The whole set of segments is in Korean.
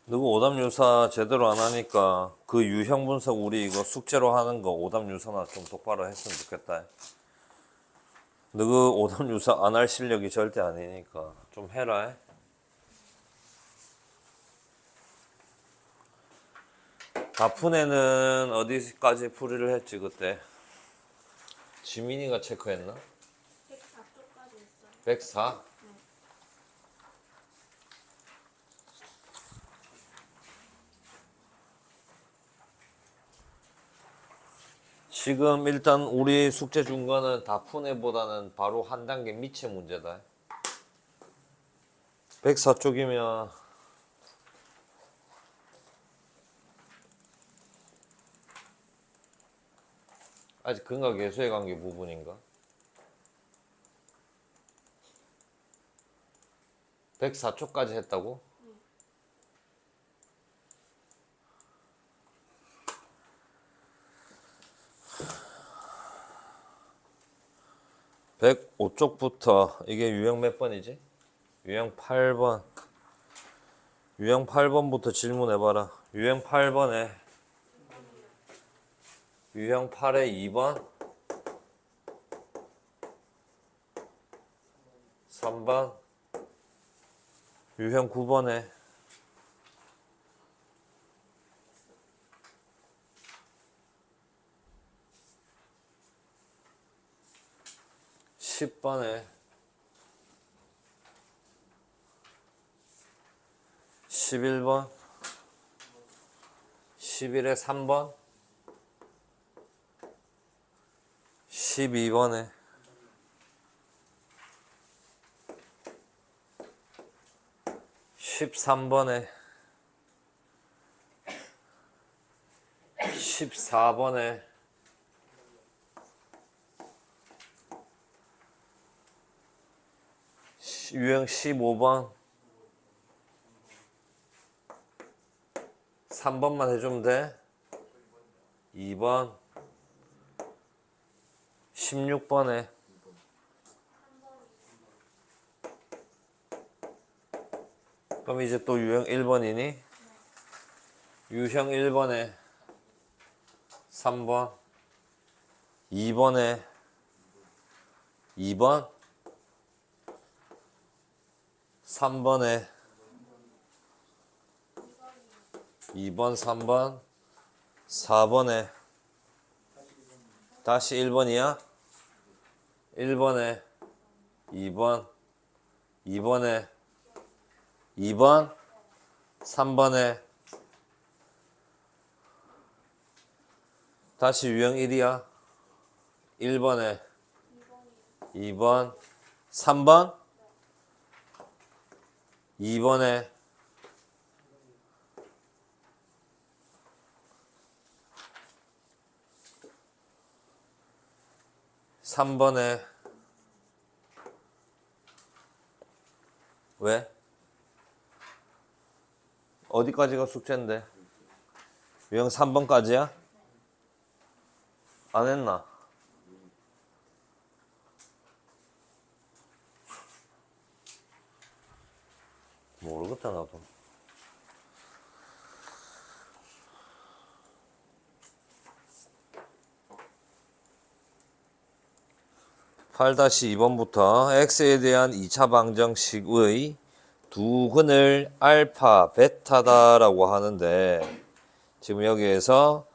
누구 오답유사 제대로 안 하니까 그 유형 분석 우리 이거 숙제로 하는 거 오답유사나 좀 똑바로 했으면 좋겠다. 누구 오답유사 안 할 실력이 절대 아니니까 좀 해라. 다푼애는 어디까지 풀이를 했지 그때? 지민이가 체크했나? 104쪽까지 했어요. 104? 네. 지금 일단 우리 숙제 준 거는 다푼애보다는 바로 한 단계 밑의 문제다. 104쪽이면 아직 근각 계수의 관계 부분인가? 104쪽까지 했다고? 105쪽부터 이게 유형 몇 번이지? 유형 8번. 유형 8번부터 질문해봐라. 유형 8번에 유형 8에 2번 3번 유형 9번에 10번에 11번 11에 3번 12번에 13번에 14번에 유형 15번 3번만 해주면 돼. 2번 16번에 그럼 이제 또 유형 1번이니? 유형 1번에 3번 2번에 2번 3번에 2번 3번 4번에 다시 1번이야? 1번에 2번 2번에 2번 3번에 다시 유형 1이야? 1번에 2번 3번 2번에 3번에 왜? 어디까지가 숙제인데? 유형 3번까지야? 안 했나? 모르겠다 나도. (8-2번부터) x에 대한 2차 방정식의 두 근을 알파, 베타다라고 하는데 지금 여기에서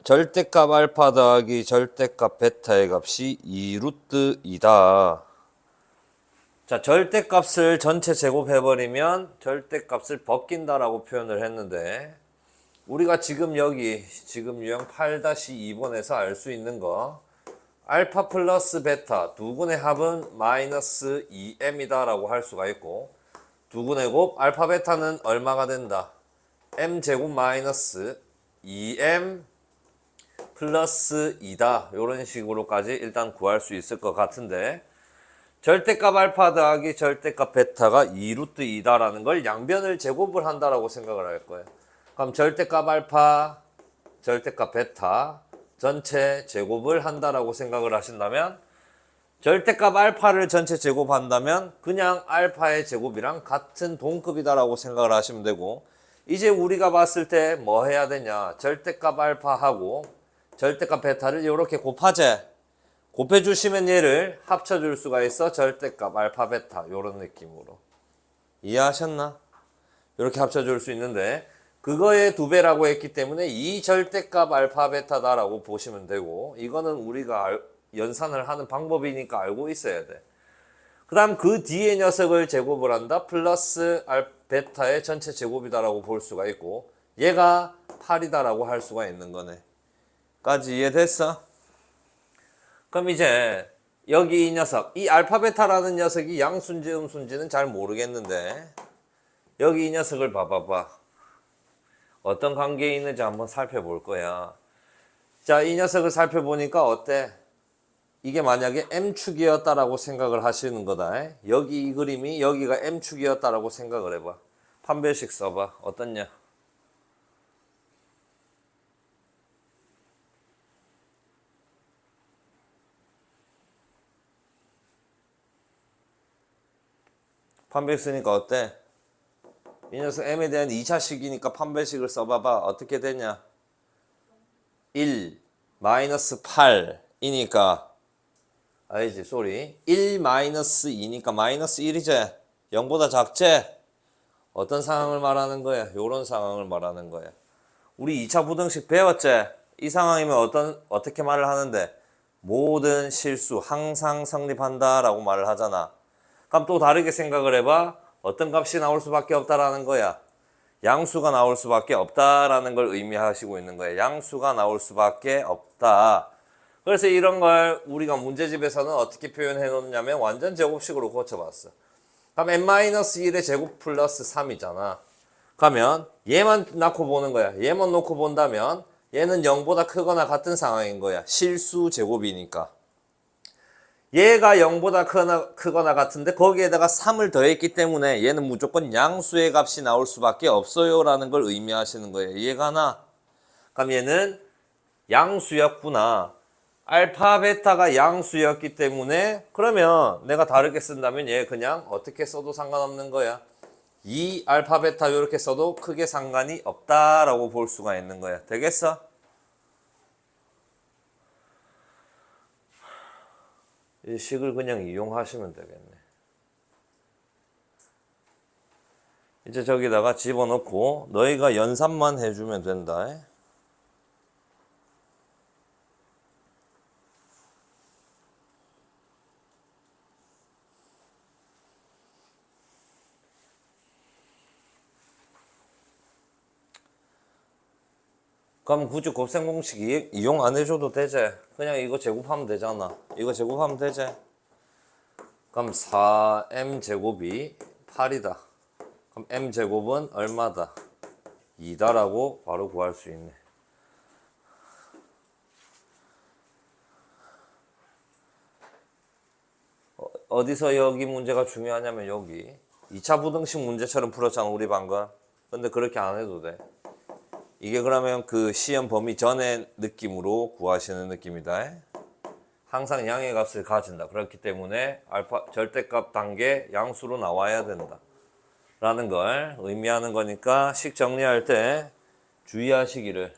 절대값 알파 더하기 절대값 베타의 값이 2루트 2다. 자, 절대값을 전체 제곱해버리면 절대값을 벗긴다라고 표현을 했는데 우리가 지금 여기 지금 유형 8-2번에서 알 수 있는 거 알파 플러스 베타 두 근의 합은 마이너스 2m이다 라고 할 수가 있고 두 근의 곱 알파 베타는 얼마가 된다? m제곱 마이너스 2m 플러스 2다 이런 식으로까지 일단 구할 수 있을 것 같은데 절대값 알파 더하기 절대값 베타가 2루트 2다라는 걸 양변을 제곱을 한다라고 생각을 할 거예요. 그럼 절대값 알파 절대값 베타 전체 제곱을 한다라고 생각을 하신다면 절대값 알파를 전체 제곱한다면 그냥 알파의 제곱이랑 같은 동급이다라고 생각을 하시면 되고 이제 우리가 봤을 때 뭐 해야 되냐? 절대값 알파하고 절대값 베타를 이렇게 곱하재. 곱해주시면 얘를 합쳐줄 수가 있어. 절대값 알파 베타 이런 느낌으로. 이해하셨나? 이렇게 합쳐줄 수 있는데 그거의 2배라고 했기 때문에 이 절대값 알파 베타다라고 보시면 되고 이거는 우리가 연산을 하는 방법이니까 알고 있어야 돼. 그 다음 그 뒤에 녀석을 제곱을 한다. 플러스 베타의 전체 제곱이다라고 볼 수가 있고 얘가 8이다라고 할 수가 있는 거네. 까지 이해됐어? 그럼 이제 여기 이 녀석, 이 알파 베타라는 녀석이 양수인지 음수인지는 잘 모르겠는데 여기 이 녀석을 봐봐봐. 어떤 관계에 있는지 한번 살펴볼 거야. 자, 이 녀석을 살펴보니까 어때? 이게 만약에 M축이었다라고 생각을 하시는 거다. 여기 이 그림이 여기가 M축이었다라고 생각을 해봐. 판별식 써봐. 어떻냐? 판별식 쓰니까 어때? 이 녀석 M에 대한 2차식이니까 판별식을 써봐봐. 어떻게 되냐? 1 마이너스 8이니까 알지? 쏘리 1 마이너스 2니까 마이너스 1이지? 0보다 작지? 어떤 상황을 말하는 거야? 요런 상황을 말하는 거야. 우리 2차 부등식 배웠지? 이 상황이면 어떻게 말을 하는데? 모든 실수 항상 성립한다 라고 말을 하잖아. 그럼 또 다르게 생각을 해봐. 어떤 값이 나올 수밖에 없다라는 거야. 양수가 나올 수밖에 없다라는 걸 의미하시고 있는 거야. 양수가 나올 수밖에 없다. 그래서 이런 걸 우리가 문제집에서는 어떻게 표현해 놓냐면 완전 제곱식으로 고쳐봤어. 그럼 n-1의 제곱 플러스 3이잖아. 그러면 얘만 놓고 보는 거야. 얘만 놓고 본다면 얘는 0보다 크거나 같은 상황인 거야. 실수 제곱이니까. 얘가 0보다 크거나 같은데 거기에다가 3을 더했기 때문에 얘는 무조건 양수의 값이 나올 수밖에 없어요 라는 걸 의미하시는 거예요. 이해가 나? 그럼 얘는 양수였구나. 알파 베타가 양수였기 때문에 그러면 내가 다르게 쓴다면 얘 그냥 어떻게 써도 상관없는 거야. 이 알파 베타 이렇게 써도 크게 상관이 없다라고 볼 수가 있는 거야. 되겠어? 이 식을 그냥 이용하시면 되겠네. 이제 저기다가 집어넣고 너희가 연산만 해주면 된다. 그럼 굳이 곱셈 공식 이용 안 해줘도 되지. 그냥 이거 제곱하면 되잖아. 이거 제곱하면 되지. 그럼 4m 제곱이 8이다. 그럼 m 제곱은 얼마다? 2다라고 바로 구할 수 있네. 어디서 여기 문제가 중요하냐면 여기 2차 부등식 문제처럼 풀었잖아 우리 방금. 근데 그렇게 안 해도 돼. 이게 그러면 그 시험 범위 전의 느낌으로 구하시는 느낌이다. 항상 양의 값을 가진다. 그렇기 때문에 알파 절대값 단계 양수로 나와야 된다. 라는 걸 의미하는 거니까 식 정리할 때 주의하시기를.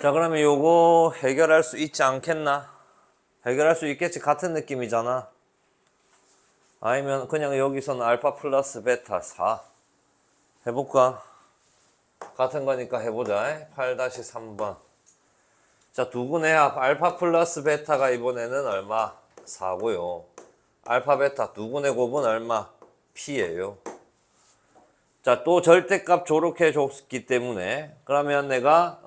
자, 그러면 요거 해결할 수 있지 않겠나? 해결할 수 있겠지. 같은 느낌이잖아. 아니면 그냥 여기서는 알파 플러스 베타 4 해볼까? 같은 거니까 해보자. 8-3번. 자, 두근의 합 알파 플러스 베타가 이번에는 얼마? 4고요. 알파 베타 두근의 곱은 얼마? P예요. 자, 또 절대값 저렇게 줬기 때문에 그러면 내가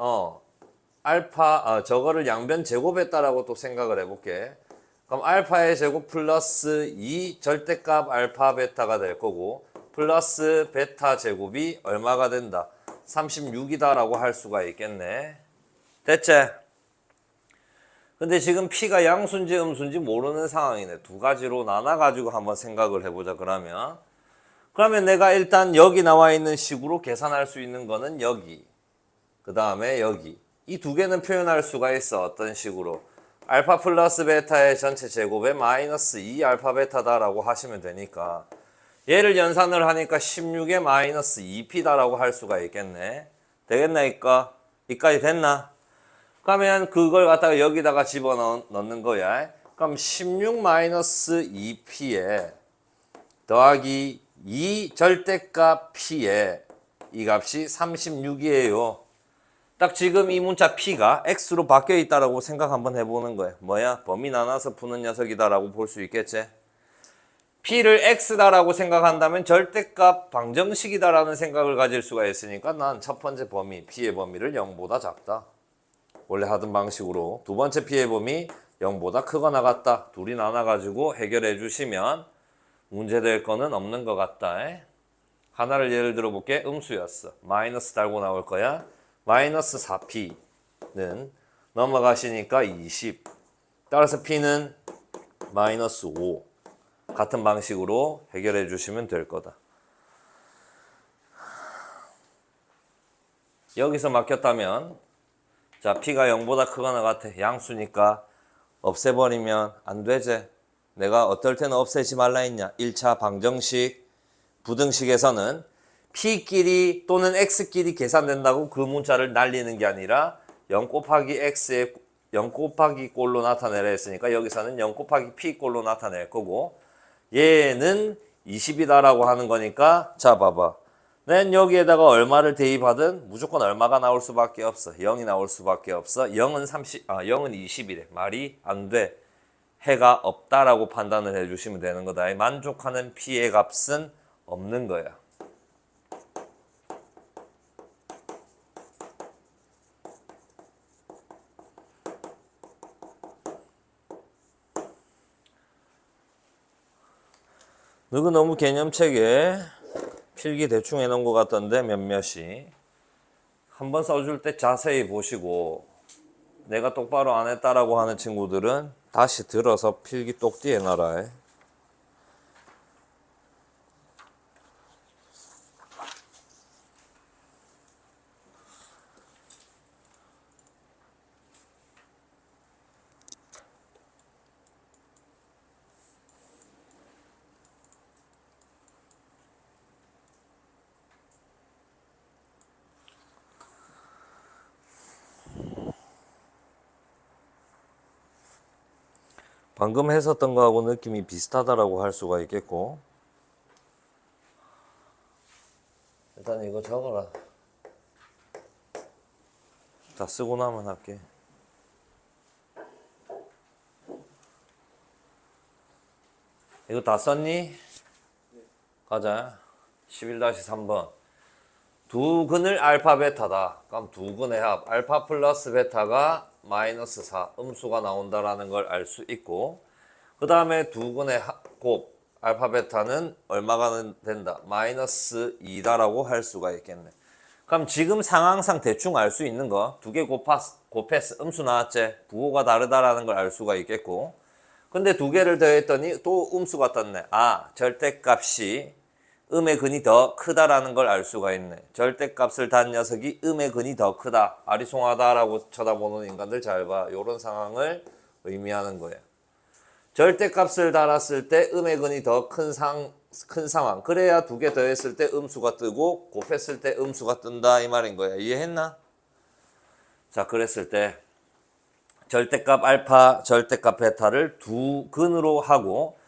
저거를 양변 제곱했다라고 또 생각을 해볼게. 그럼 알파의 제곱 플러스 2 절대값 알파 베타가 될 거고 플러스 베타 제곱이 얼마가 된다? 36이다라고 할 수가 있겠네. 됐지? 근데 지금 P가 양수인지 음수인지 모르는 상황이네. 두 가지로 나눠가지고 한번 생각을 해보자. 그러면 내가 일단 여기 나와 있는 식으로 계산할 수 있는 거는 여기, 그 다음에 여기. 이 두 개는 표현할 수가 있어. 어떤 식으로? 알파 플러스 베타의 전체 제곱에 마이너스 2 알파 베타다라고 하시면 되니까 얘를 연산을 하니까 16에 마이너스 2p다라고 할 수가 있겠네. 되겠나 이까? 이까지 됐나? 그러면 그걸 갖다가 여기다가 집어넣는 거야. 그럼 16 마이너스 2p에 더하기 2 절대값 p에 이 값이 36이에요. 딱 지금 이 문자 p가 x로 바뀌어 있다라고 생각 한번 해보는 거예요. 뭐야? 범위 나눠서 푸는 녀석이다라고 볼 수 있겠지? p를 x다라고 생각한다면 절대값 방정식이다라는 생각을 가질 수가 있으니까 난 첫 번째 범위, p의 범위를 0보다 작다. 원래 하던 방식으로 두 번째 p의 범위 0보다 크거나 같다. 둘이 나눠가지고 해결해 주시면 문제될 거는 없는 것 같다. 하나를 예를 들어 볼게. 음수였어. 마이너스 달고 나올 거야. 마이너스 4p는 넘어가시니까 20. 따라서 p는 마이너스 5. 같은 방식으로 해결해 주시면 될 거다. 여기서 막혔다면 자, p가 0보다 크거나 같아. 양수니까 없애버리면 안 되지. 내가 어떨 때는 없애지 말라 했냐. 1차 방정식, 부등식에서는 p끼리 또는 x끼리 계산된다고 그 문자를 날리는 게 아니라 0 곱하기 x에 0 곱하기 꼴로 나타내라 했으니까 여기서는 0 곱하기 p 꼴로 나타낼 거고 얘는 20이다라고 하는 거니까 자 봐봐. 난 여기에다가 얼마를 대입하든 무조건 얼마가 나올 수밖에 없어. 0이 나올 수밖에 없어. 0은 20이래. 말이 안 돼. 해가 없다라고 판단을 해주시면 되는 거다. 만족하는 p의 값은 없는 거야. 너그 너무 개념책에 필기 대충 해놓은 것 같던데 몇몇이 한번 써줄 때 자세히 보시고 내가 똑바로 안 했다라고 하는 친구들은 다시 들어서 필기 똑띠 해놔라. 방금 했었던 거하고 느낌이 비슷하다라고 할 수가 있겠고 일단 이거 적어라. 다 쓰고 나면 할게. 이거 다 썼니? 가자. 11-3번. 두 근을 알파 베타다. 그럼 두 근의 합 알파 플러스 베타가 마이너스 4 음수가 나온다라는 걸 알 수 있고 그 다음에 두 근의 곱 알파 베타는 얼마가 된다? 마이너스 2다라고 할 수가 있겠네. 그럼 지금 상황상 대충 알 수 있는 거 두 개 곱했어. 음수 나왔지? 부호가 다르다라는 걸 알 수가 있겠고 근데 두 개를 더했더니 또 음수가 떴네. 아, 절대값이 음의 근이 더 크다라는 걸 알 수가 있네. 절대값을 단 녀석이 음의 근이 더 크다. 아리송하다라고 쳐다보는 인간들 잘 봐. 이런 상황을 의미하는 거예요. 절대값을 달았을 때 음의 근이 더 큰 상황. 그래야 두 개 더했을 때 음수가 뜨고 곱했을 때 음수가 뜬다 이 말인 거야. 이해했나? 자, 그랬을 때 절대값 알파, 절대값 베타를 두 근으로 하고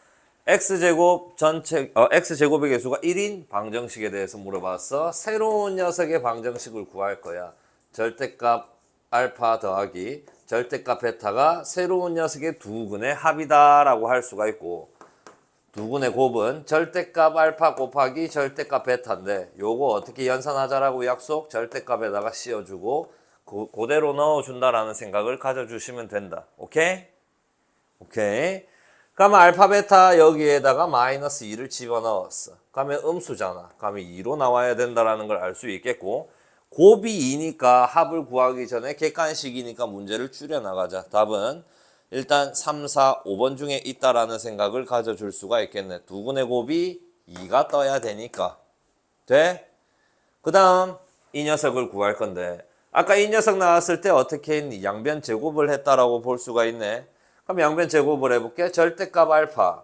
x제곱 x제곱의 개수가 1인 방정식에 대해서 물어봤어. 새로운 녀석의 방정식을 구할 거야. 절대값 알파 더하기 절대값 베타가 새로운 녀석의 두 근의 합이다라고 할 수가 있고 두 근의 곱은 절대값 알파 곱하기 절대값 베타인데 요거 어떻게 연산하자라고 약속 절대값에다가 씌워주고 그대로 넣어준다라는 생각을 가져주시면 된다. 오케이? 오케이. 그러면 알파 베타 여기에다가 마이너스 2를 집어넣었어. 그러면 음수잖아. 그러면 2로 나와야 된다라는 걸 알 수 있겠고 곱이 2니까 합을 구하기 전에 객관식이니까 문제를 줄여나가자. 답은 일단 3, 4, 5번 중에 있다라는 생각을 가져줄 수가 있겠네. 두 근의 곱이 2가 떠야 되니까. 돼? 그 다음 이 녀석을 구할 건데 아까 이 녀석 나왔을 때 어떻게 했니? 양변 제곱을 했다라고 볼 수가 있네. 그럼 양변 제곱을 해볼게. 절대값 알파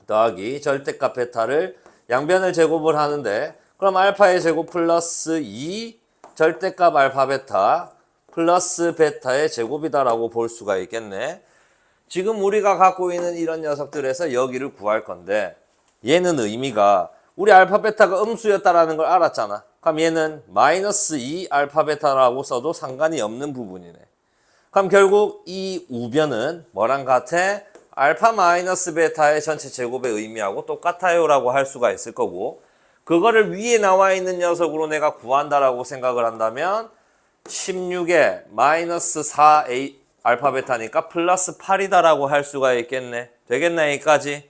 더하기 절대값 베타를 양변을 제곱을 하는데 그럼 알파의 제곱 플러스 2 절대값 알파 베타 플러스 베타의 제곱이다라고 볼 수가 있겠네. 지금 우리가 갖고 있는 이런 녀석들에서 여기를 구할 건데 얘는 의미가 우리 알파 베타가 음수였다라는 걸 알았잖아. 그럼 얘는 마이너스 2 알파 베타라고 써도 상관이 없는 부분이네. 그럼 결국 이 우변은 뭐랑 같아? 알파 마이너스 베타의 전체 제곱의 의미하고 똑같아요 라고 할 수가 있을 거고 그거를 위에 나와 있는 녀석으로 내가 구한다라고 생각을 한다면 16에 마이너스 4a 알파 베타니까 플러스 8이다라고 할 수가 있겠네. 되겠네 여기까지?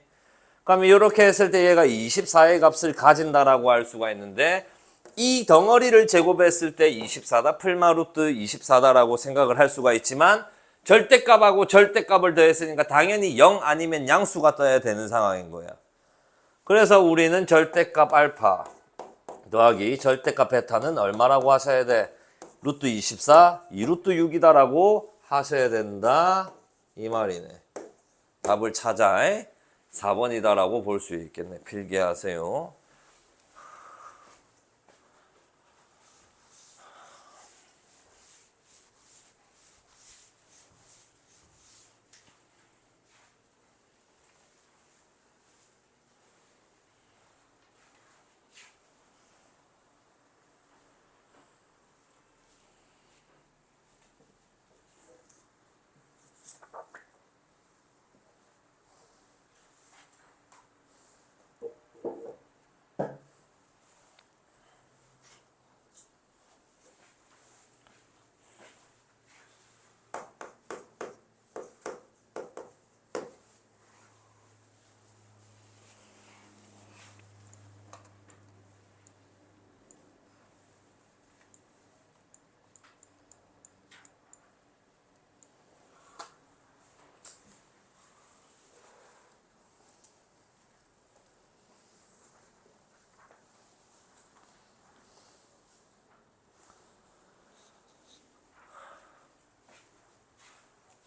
그럼 이렇게 했을 때 얘가 24의 값을 가진다라고 할 수가 있는데 이 덩어리를 제곱했을 때 24다 풀마루트 24다라고 생각을 할 수가 있지만 절대값하고 절대값을 더했으니까 당연히 0 아니면 양수가 떠야 되는 상황인 거야. 그래서 우리는 절대값 알파 더하기 절대값 베타는 얼마라고 하셔야 돼? 루트 24, 2루트 6이다라고 하셔야 된다 이 말이네. 답을 찾아 4번이다라고 볼 수 있겠네. 필기하세요.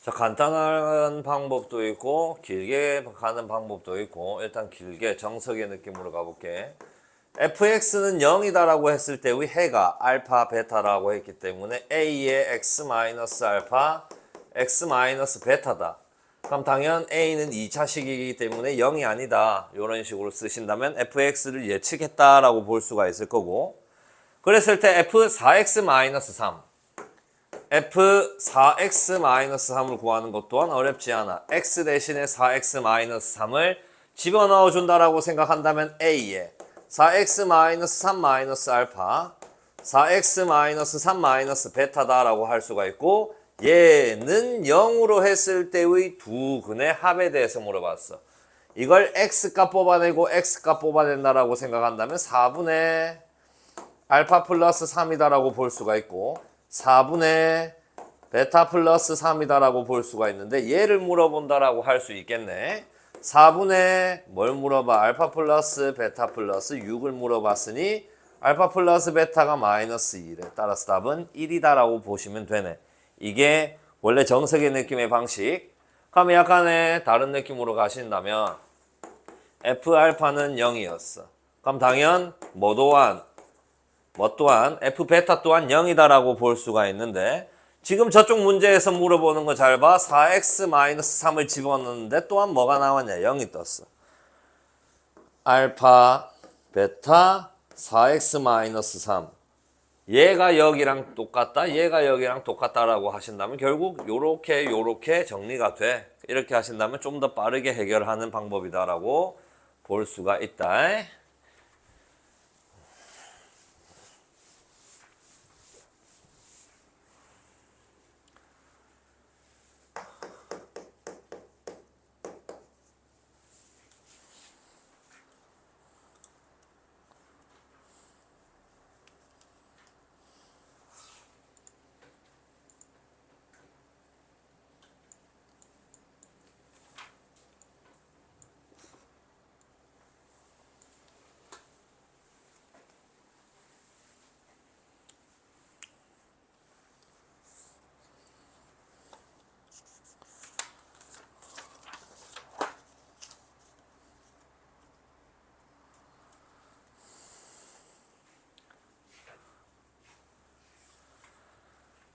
자, 간단한 방법도 있고 길게 가는 방법도 있고 일단 길게 정석의 느낌으로 가볼게. fx는 0이다라고 했을 때 우리 해가 알파 베타라고 했기 때문에 a의 x 마이너스 알파 x 마이너스 베타다. 그럼 당연 a는 2차식이기 때문에 0이 아니다. 이런 식으로 쓰신다면 fx를 예측했다라고 볼 수가 있을 거고 그랬을 때 f4x 마이너스 3 f4x-3을 구하는 것 또한 어렵지 않아. x 대신에 4x-3을 집어넣어 준다라고 생각한다면 a에 4x-3-알파 4x-3-베타다라고 할 수가 있고 얘는 0으로 했을 때의 두 근의 합에 대해서 물어봤어. 이걸 x값 뽑아내고 x값 뽑아낸다라고 생각한다면 4분의 알파 플러스 3이다라고 볼 수가 있고 4분의 베타 플러스 3이다라고 볼 수가 있는데 얘를 물어본다라고 할 수 있겠네. 4분의 뭘 물어봐? 알파 플러스 베타 플러스 6을 물어봤으니 알파 플러스 베타가 마이너스 2래. 따라서 답은 1이다라고 보시면 되네. 이게 원래 정석의 느낌의 방식. 그럼 약간의 다른 느낌으로 가신다면 F알파는 0이었어. 그럼 당연 뭐 또한 F 베타 또한 0이다라고 볼 수가 있는데 지금 저쪽 문제에서 물어보는 거 잘 봐. 4x-3을 집어넣는데 또한 뭐가 나왔냐? 0이 떴어. 알파 베타 4x-3 얘가 여기랑 똑같다 얘가 여기랑 똑같다라고 하신다면 결국 요렇게 정리가 돼. 이렇게 하신다면 좀 더 빠르게 해결하는 방법이다라고 볼 수가 있다.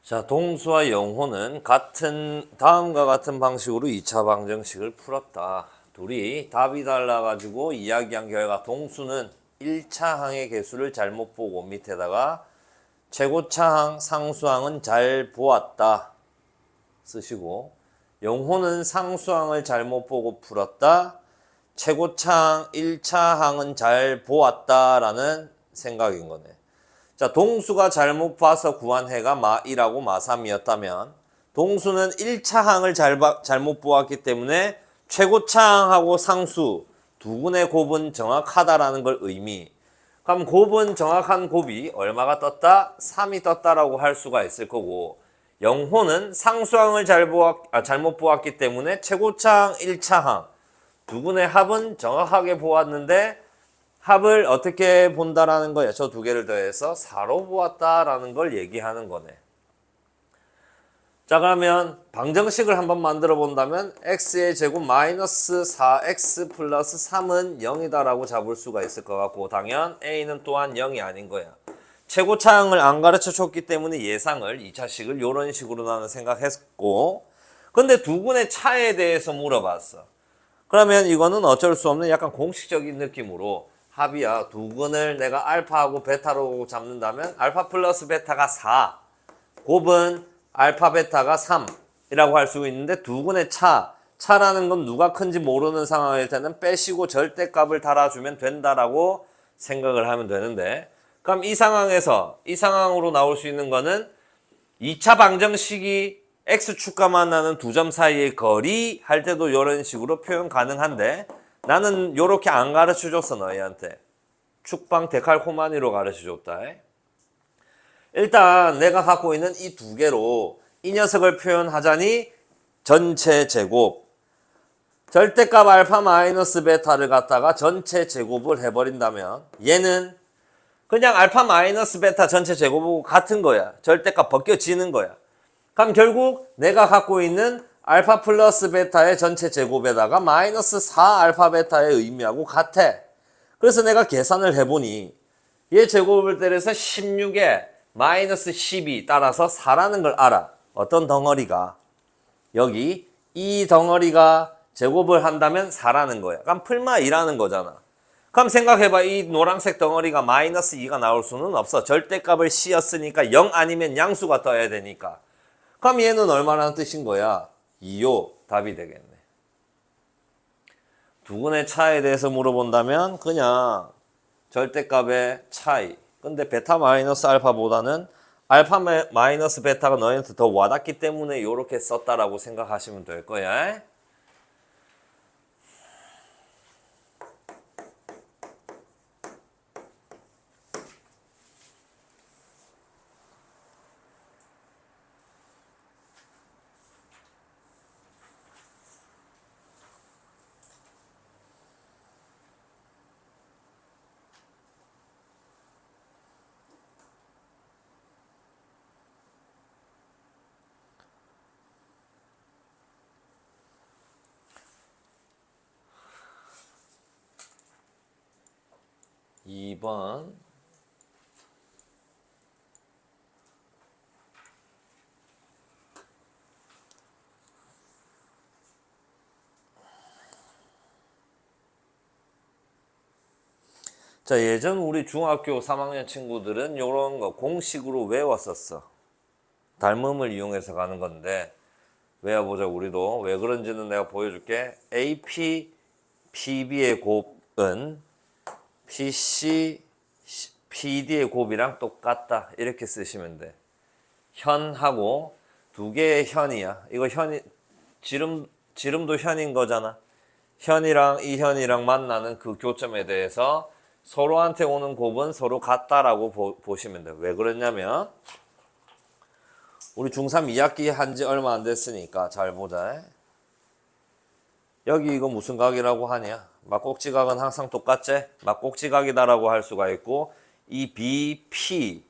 자, 동수와 영호는 다음과 같은 방식으로 2차 방정식을 풀었다. 둘이 답이 달라가지고 이야기한 결과 동수는 1차 항의 개수를 잘못 보고 밑에다가 최고차항, 상수항은 잘 보았다 쓰시고, 영호는 상수항을 잘못 보고 풀었다. 최고차항, 1차 항은 잘 보았다라는 생각인 거네. 자, 동수가 잘못 봐서 구한 해가 마1하고 마3이었다면 동수는 1차 항을 잘못 보았기 때문에 최고차항하고 상수 두 군의 곱은 정확하다라는 걸 의미. 그럼 곱은 정확한 곱이 얼마가 떴다? 3이 떴다라고 할 수가 있을 거고, 영호는 상수항을 잘못 보았기 때문에 최고차항, 1차항 두 군의 합은 정확하게 보았는데 합을 어떻게 본다라는 거야? 저 두 개를 더해서 4로 보았다라는 걸 얘기하는 거네. 자, 그러면 방정식을 한번 만들어 본다면 x의 제곱 마이너스 4x 플러스 3은 0이다라고 잡을 수가 있을 것 같고, 당연 a는 또한 0이 아닌 거야. 최고차항을 안 가르쳐 줬기 때문에 예상을 2차식을 이런 식으로 나는 생각했고, 근데 두 군의 차에 대해서 물어봤어. 그러면 이거는 어쩔 수 없는 약간 공식적인 느낌으로 합이야. 두 군을 내가 알파하고 베타로 잡는다면 알파 플러스 베타가 4, 곱은 알파 베타가 3이라고 할 수 있는데, 두 군의 차라는 건 누가 큰지 모르는 상황일 때는 빼시고 절대값을 달아주면 된다라고 생각을 하면 되는데, 그럼 이 상황으로 나올 수 있는 거는 2차 방정식이 x축과 만나는 두 점 사이의 거리 할 때도 이런 식으로 표현 가능한데, 나는 요렇게 안 가르쳐 줬어. 너희한테 축방 데칼코마니로 가르쳐 줬다. 일단 내가 갖고 있는 이 두 개로 이 녀석을 표현하자니 전체 제곱, 절대값 알파 마이너스 베타를 갖다가 전체 제곱을 해버린다면 얘는 그냥 알파 마이너스 베타 전체 제곱하고 같은 거야. 절대값 벗겨지는 거야. 그럼 결국 내가 갖고 있는 알파 플러스 베타의 전체 제곱에다가 마이너스 4 알파 베타의 의미하고 같아. 그래서 내가 계산을 해보니 얘 제곱을 때려서 16에 마이너스 12 따라서 4라는 걸 알아. 어떤 덩어리가? 여기 이 덩어리가 제곱을 한다면 4라는 거야. 그럼 풀마 2라는 거잖아. 그럼 생각해봐. 이 노란색 덩어리가 마이너스 2가 나올 수는 없어. 절대값을 씌었으니까 0 아니면 양수가 떠야 되니까. 그럼 얘는 얼마라는 뜻인 거야? 2요. 답이 되겠네. 두 군의 차에 대해서 물어본다면 그냥 절대값의 차이. 근데 베타 마이너스 알파보다는 알파 마이너스 베타가 너희한테 더 와닿기 때문에 이렇게 썼다라고 생각하시면 될 거야. 2번. 자, 예전 우리 중학교 3학년 친구들은 이런 거 공식으로 외웠었어. 닮음을 이용해서 가는 건데 외워보자. 우리도 왜 그런지는 내가 보여줄게. AP, PB의 곱은 PC, PD의 곱이랑 똑같다. 이렇게 쓰시면 돼. 현하고 두 개의 현이야. 이거 지름도 현인 거잖아. 현이랑 이 현이랑 만나는 그 교점에 대해서 서로한테 오는 곱은 서로 같다라고 보시면 돼요. 왜 그러냐면 우리 중3 2학기 한지 얼마 안 됐으니까 잘 보자. 여기 이거 무슨 각이라고 하냐? 막꼭지각은 항상 똑같지? 막꼭지각이다라고 할 수가 있고, 이 BP에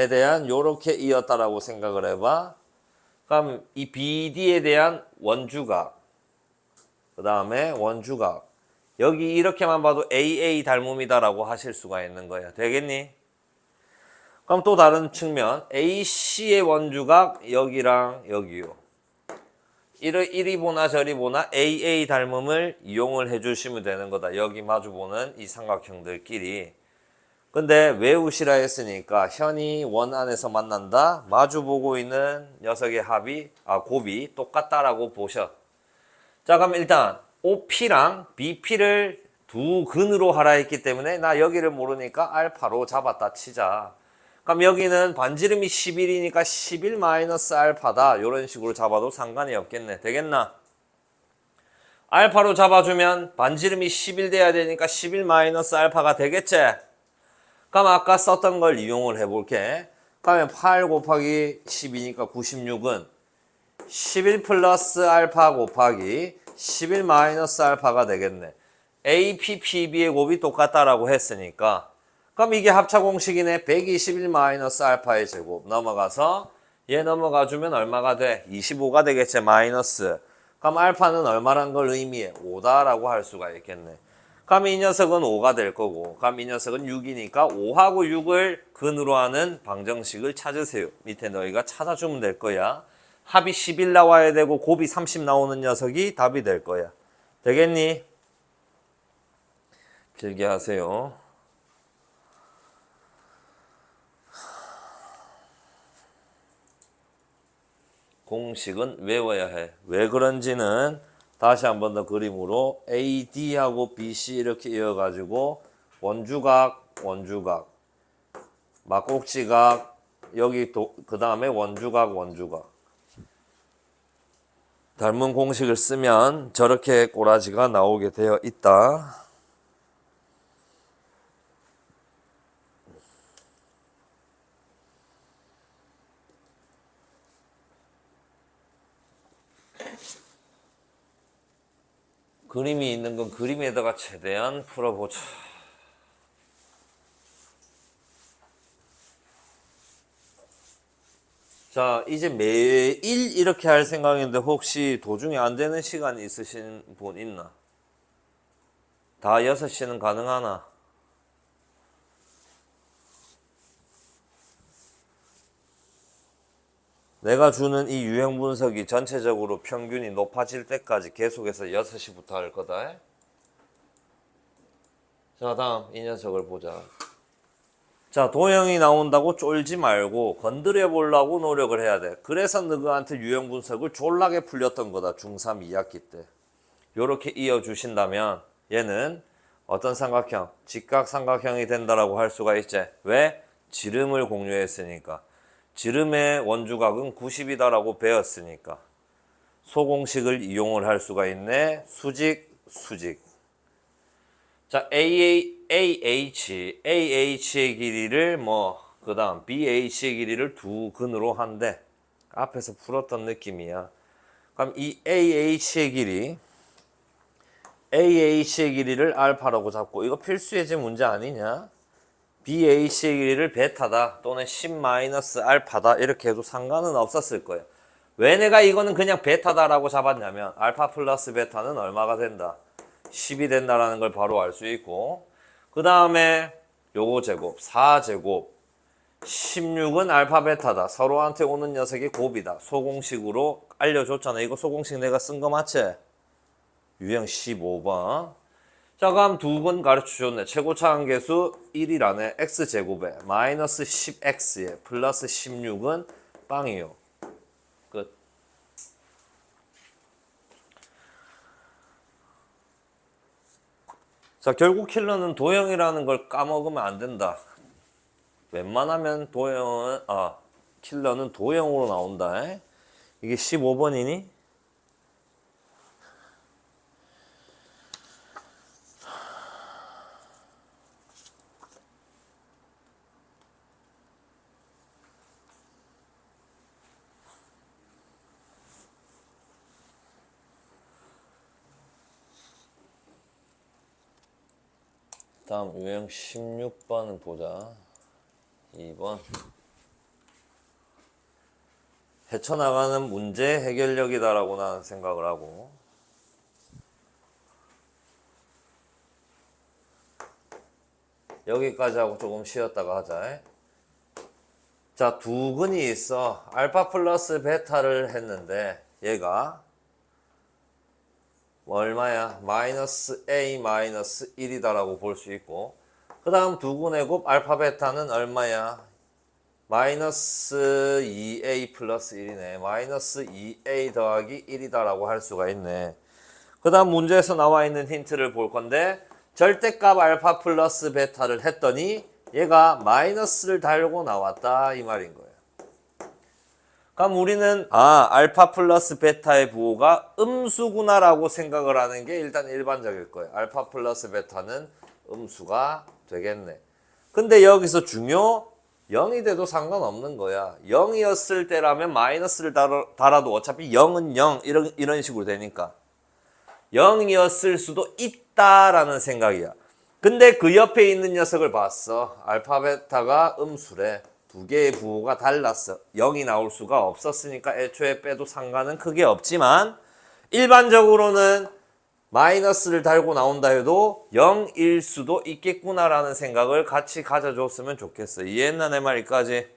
대한 요렇게 이었다라고 생각을 해봐. 그럼 이 BD에 대한 원주각, 그 다음에 원주각, 여기 이렇게만 봐도 AA 닮음이다라고 하실 수가 있는 거야. 되겠니? 그럼 또 다른 측면 AC의 원주각 여기랑 여기요. 이리 보나 저리 보나 AA 닮음을 이용을 해주시면 되는 거다. 여기 마주보는 이 삼각형들끼리. 근데 외우시라 했으니까 현이 원 안에서 만난다. 마주보고 있는 녀석의 곱이 똑같다라고 보셔. 자, 그럼 일단 OP랑 BP를 두 근으로 하라 했기 때문에 나 여기를 모르니까 알파로 잡았다 치자. 그럼 여기는 반지름이 11이니까 11 마이너스 알파다. 이런 식으로 잡아도 상관이 없겠네. 되겠나? 알파로 잡아주면 반지름이 11 돼야 되니까 11 마이너스 알파가 되겠지? 그럼 아까 썼던 걸 이용을 해볼게. 그러면 8 곱하기 12니까 96은 11 플러스 알파 곱하기 11 마이너스 알파가 되겠네. AP, PB의 곱이 똑같다라고 했으니까 그럼 이게 합차 공식이네. 121 마이너스 알파의 제곱 넘어가서 얘 넘어가 주면 얼마가 돼? 25가 되겠지. 마이너스. 그럼 알파는 얼마란 걸 의미해? 5다라고 할 수가 있겠네. 그럼 이 녀석은 5가 될 거고 그럼 이 녀석은 6이니까 5하고 6을 근으로 하는 방정식을 찾으세요. 밑에 너희가 찾아주면 될 거야. 합이 11 나와야 되고 곱이 30 나오는 녀석이 답이 될 거야. 되겠니? 길게 하세요. 공식은 외워야 해. 왜 그런지는 다시 한 번 더 그림으로 AD하고 BC 이렇게 이어가지고 원주각, 막꼭지각, 여기 그 다음에 원주각. 닮은 공식을 쓰면 저렇게 꼬라지가 나오게 되어 있다. 그림이 있는 건 그림에다가 최대한 풀어보자. 자, 이제 매일 이렇게 할 생각인데 혹시 도중에 안 되는 시간이 있으신 분 있나? 다 6시는 가능하나? 내가 주는 이 유형 분석이 전체적으로 평균이 높아질 때까지 계속해서 6시부터 할 거다. 자, 다음 이 녀석을 보자. 자, 도형이 나온다고 쫄지 말고 건드려 보려고 노력을 해야 돼. 그래서 너희한테 유형 분석을 졸라게 풀렸던 거다. 중3 2학기 때. 요렇게 이어주신다면 얘는 어떤 삼각형? 직각 삼각형이 된다라고 할 수가 있지. 왜? 지름을 공유했으니까. 지름의 원주각은 90이다라고 배웠으니까. 소공식을 이용을 할 수가 있네. 수직. 자, AH의 길이를 그 다음 BH의 길이를 두 근으로 한대. 앞에서 풀었던 느낌이야. 그럼 이 AH의 길이를 알파라고 잡고 이거 필수 예제 문제 아니냐? BH의 길이를 베타다 또는 10-알파다 이렇게 해도 상관은 없었을 거예요. 왜 내가 이거는 그냥 베타다라고 잡았냐면 알파 플러스 베타는 얼마가 된다? 10이 된다라는 걸 바로 알 수 있고 그 다음에 요거 제곱 4제곱 16은 알파 베타다. 서로한테 오는 녀석이 곱이다. 소공식으로 알려줬잖아. 이거 소공식 내가 쓴 거 맞지? 유형 15번. 자, 그럼 두 번 가르쳐줬네. 최고차 한계수 1이라네. x제곱에 마이너스 10x에 플러스 16은 빵이요. 끝. 자, 결국 킬러는 도형이라는 걸 까먹으면 안 된다. 웬만하면 킬러는 도형으로 나온다. 이게 15번이니? 다음 유형 16번은 보자. 2번. 헤쳐나가는 문제 해결력이다라고 나는 생각을 하고 여기까지 하고 조금 쉬었다가 하자. 자, 두 근이 있어. 알파 플러스 베타를 했는데 얘가 얼마야? 마이너스 A 마이너스 1이다라고 볼 수 있고, 그 다음 두 근의 곱 알파 베타는 얼마야? 마이너스 2A 플러스 1이네. 마이너스 2A 더하기 1이다라고 할 수가 있네. 그 다음 문제에서 나와 있는 힌트를 볼 건데, 절대값 알파 플러스 베타를 했더니 얘가 마이너스를 달고 나왔다 이 말인 거예요. 그럼 우리는 알파 플러스 베타의 부호가 음수구나라고 생각을 하는 게 일단 일반적일 거예요. 알파 플러스 베타는 음수가 되겠네. 근데 여기서 중요 0이 돼도 상관없는 거야. 0이었을 때라면 마이너스를 달아도 어차피 0은 0 이런 식으로 되니까 0이었을 수도 있다라는 생각이야. 근데 그 옆에 있는 녀석을 봤어. 알파 베타가 음수래. 두 개의 부호가 달랐어. 0이 나올 수가 없었으니까 애초에 빼도 상관은 크게 없지만 일반적으로는 마이너스를 달고 나온다 해도 0일 수도 있겠구나라는 생각을 같이 가져줬으면 좋겠어. 이해했나 내 말이까지?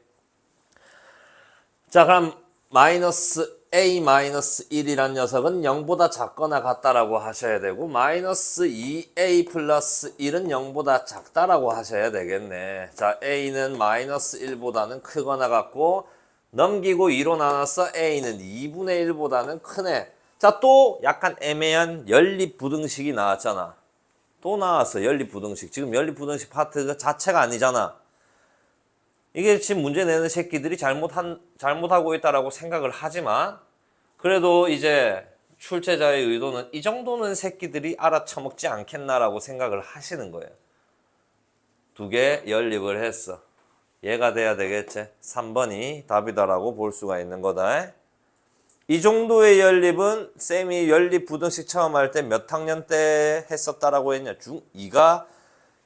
자, 그럼 마이너스 A 마이너스 1이란 녀석은 0보다 작거나 같다라고 하셔야 되고, 마이너스 2A 플러스 1은 0보다 작다라고 하셔야 되겠네. 자, A는 마이너스 1보다는 크거나 같고, 넘기고 2로 나눠서 A는 2분의 1보다는 크네. 자, 또 약간 애매한 연립부등식이 나왔잖아. 또 나왔어, 연립부등식. 지금 연립부등식 파트 자체가 아니잖아. 이게 지금 문제 내는 새끼들이 잘못하고 있다라고 생각을 하지만, 그래도 이제 출제자의 의도는 이 정도는 새끼들이 알아쳐먹지 않겠나라고 생각을 하시는 거예요. 두 개 연립을 했어. 얘가 돼야 되겠지. 3번이 답이다라고 볼 수가 있는 거다. 이 정도의 연립은 쌤이 연립 부등식 처음 할 때 몇 학년 때 했었다라고 했냐? 중2가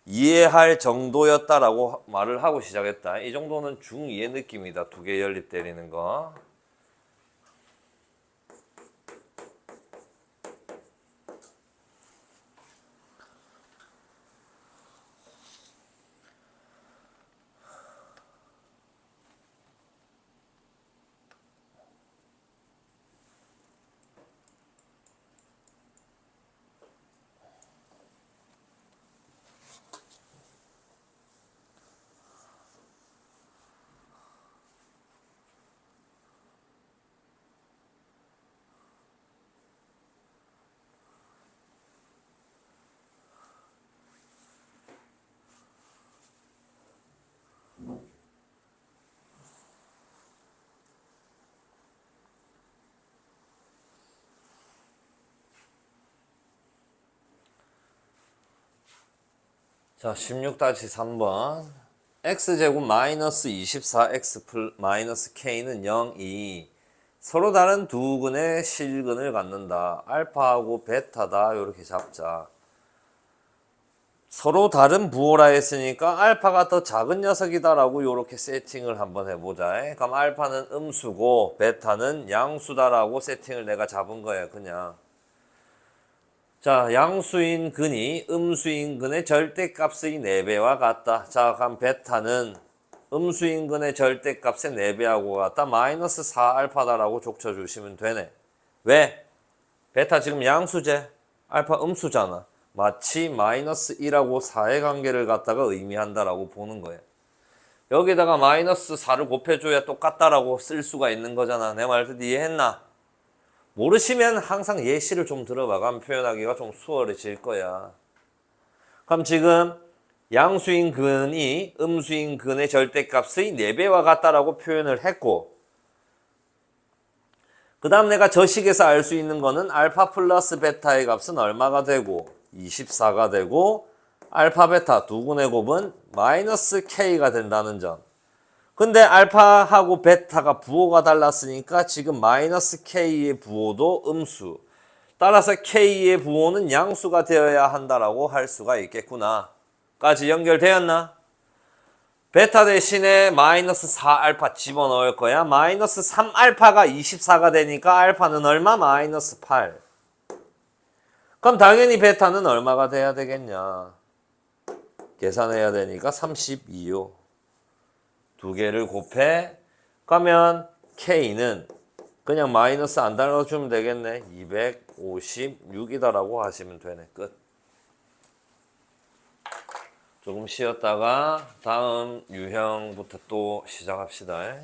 이해할 정도였다라고 말을 하고 시작했다. 이 정도는 중2의 느낌이다. 두 개 연립 때리는 거. 자, 16-3번. x제곱 마이너스 24x 마이너스 k는 0, 2. 서로 다른 두 근의 실근을 갖는다. 알파하고 베타다. 이렇게 잡자. 서로 다른 부호라 했으니까 알파가 더 작은 녀석이다라고 이렇게 세팅을 한번 해보자. 그럼 알파는 음수고 베타는 양수다라고 세팅을 내가 잡은 거야, 그냥. 자, 양수인 근이 음수인 근의 절대값의 4배와 같다. 자, 그럼 베타는 음수인 근의 절대값의 4배하고 같다. 마이너스 4알파다라고 족쳐주시면 되네. 왜? 베타 지금 양수제, 알파 음수잖아. 마치 마이너스 1하고 4의 관계를 갖다가 의미한다라고 보는 거예요. 여기다가 마이너스 4를 곱해줘야 똑같다라고 쓸 수가 있는 거잖아. 내 말 듣 이해했나? 모르시면 항상 예시를 좀 들어봐. 그럼 표현하기가 좀 수월해질 거야. 그럼 지금 양수인 근이 음수인 근의 절대값의 4배와 같다라고 표현을 했고, 그 다음 내가 저 식에서 알 수 있는 거는 알파 플러스 베타의 값은 얼마가 되고 24가 되고 알파 베타 두 근의 곱은 마이너스 k가 된다는 점. 근데 알파하고 베타가 부호가 달랐으니까 지금 마이너스 k의 부호도 음수. 따라서 k의 부호는 양수가 되어야 한다라고 할 수가 있겠구나. 까지 연결되었나? 베타 대신에 마이너스 4알파 집어넣을 거야. 마이너스 3알파가 24가 되니까 알파는 얼마? 마이너스 8. 그럼 당연히 베타는 얼마가 돼야 되겠냐? 계산해야 되니까 32요. 두 개를 곱해 가면 K는 그냥 마이너스 안 달아주면 되겠네. 256이다라고 하시면 되네. 끝. 조금 쉬었다가 다음 유형부터 또 시작합시다.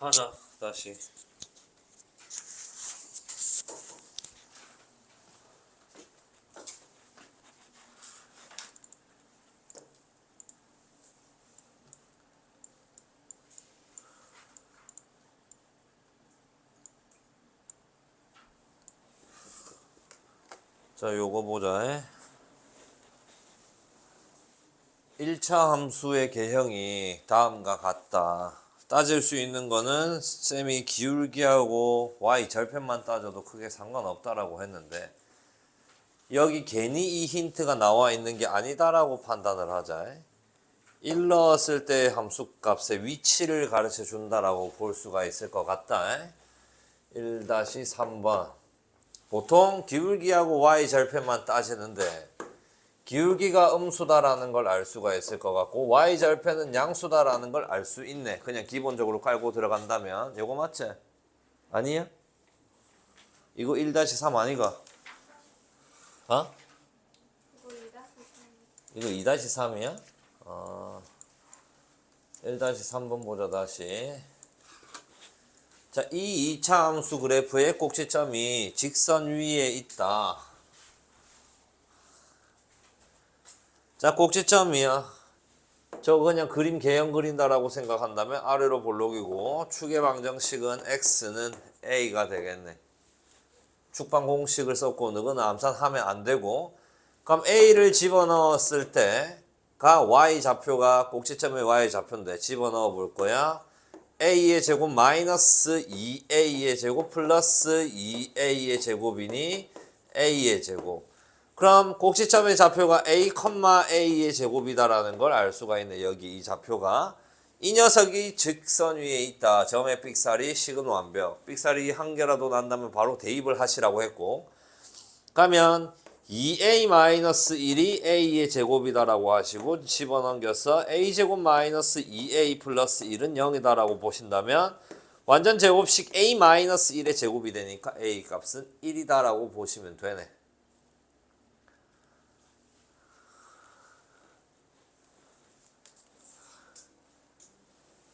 하자 다시. 자, 요거 보자. 1차 함수의 개형이 다음과 같다. 따질 수 있는 거는 쌤이 기울기하고 y 절편만 따져도 크게 상관없다라고 했는데 여기 괜히 이 힌트가 나와 있는 게 아니다라고 판단을 하자. 1 넣었을 때 함수값의 위치를 가르쳐 준다라고 볼 수가 있을 것 같다. 1-3번. 보통 기울기하고 y 절편만 따지는데 기울기가 음수다라는 걸 알 수가 있을 것 같고 y 절편은 양수다라는 걸 알 수 있네. 그냥 기본적으로 깔고 들어간다면. 요거 맞지? 아니야? 이거 1-3 아니가? 어? 이거 2-3이야? 1-3번 보자 다시. 자, 이 2차 함수 그래프의 꼭지점이 직선 위에 있다. 자, 꼭지점이야. 저거 그냥 그림 개형 그린다라고 생각한다면 아래로 볼록이고 축의 방정식은 x는 a가 되겠네. 축방 공식을 썼고 너는 암산하면 안 되고 그럼 a를 집어넣었을 때가 y 좌표가 꼭지점의 y 좌표인데 집어넣어 볼 거야. a의 제곱 마이너스 2a의 제곱 플러스 2a의 제곱이니 a의 제곱. 그럼 꼭지점의 좌표가 a, a의 제곱이다라는 걸 알 수가 있네. 여기 이 좌표가. 이 녀석이 직선 위에 있다. 점의 삑살이 식은 완벽. 삑살이 한 개라도 난다면 바로 대입을 하시라고 했고 그러면 2a-1이 a의 제곱이다라고 하시고 집어넘겨서 a제곱 마이너스 2a 플러스 1은 0이다라고 보신다면 완전 제곱식 a-1의 제곱이 되니까 a 값은 1이다라고 보시면 되네.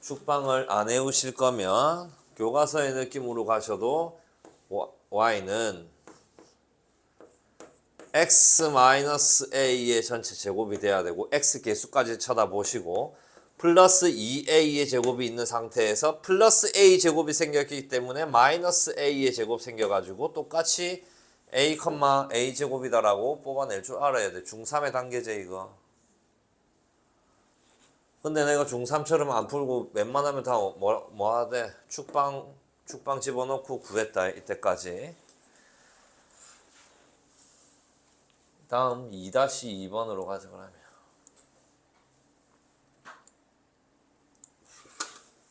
축방을 안 외우실 거면 교과서의 느낌으로 가셔도 y는 x-a의 전체 제곱이 돼야 되고 x 개수까지 쳐다보시고 플러스 2a의 제곱이 있는 상태에서 플러스 a 제곱이 생겼기 때문에 마이너스 a의 제곱 생겨가지고 똑같이 a, a 제곱이다라고 뽑아낼 줄 알아야 돼. 중3의 단계제 이거. 근데 내가 중3처럼 안 풀고 웬만하면 다 뭐 하대? 축방 집어넣고 구했다 이때까지. 다음 2-2번으로 가자 그러면.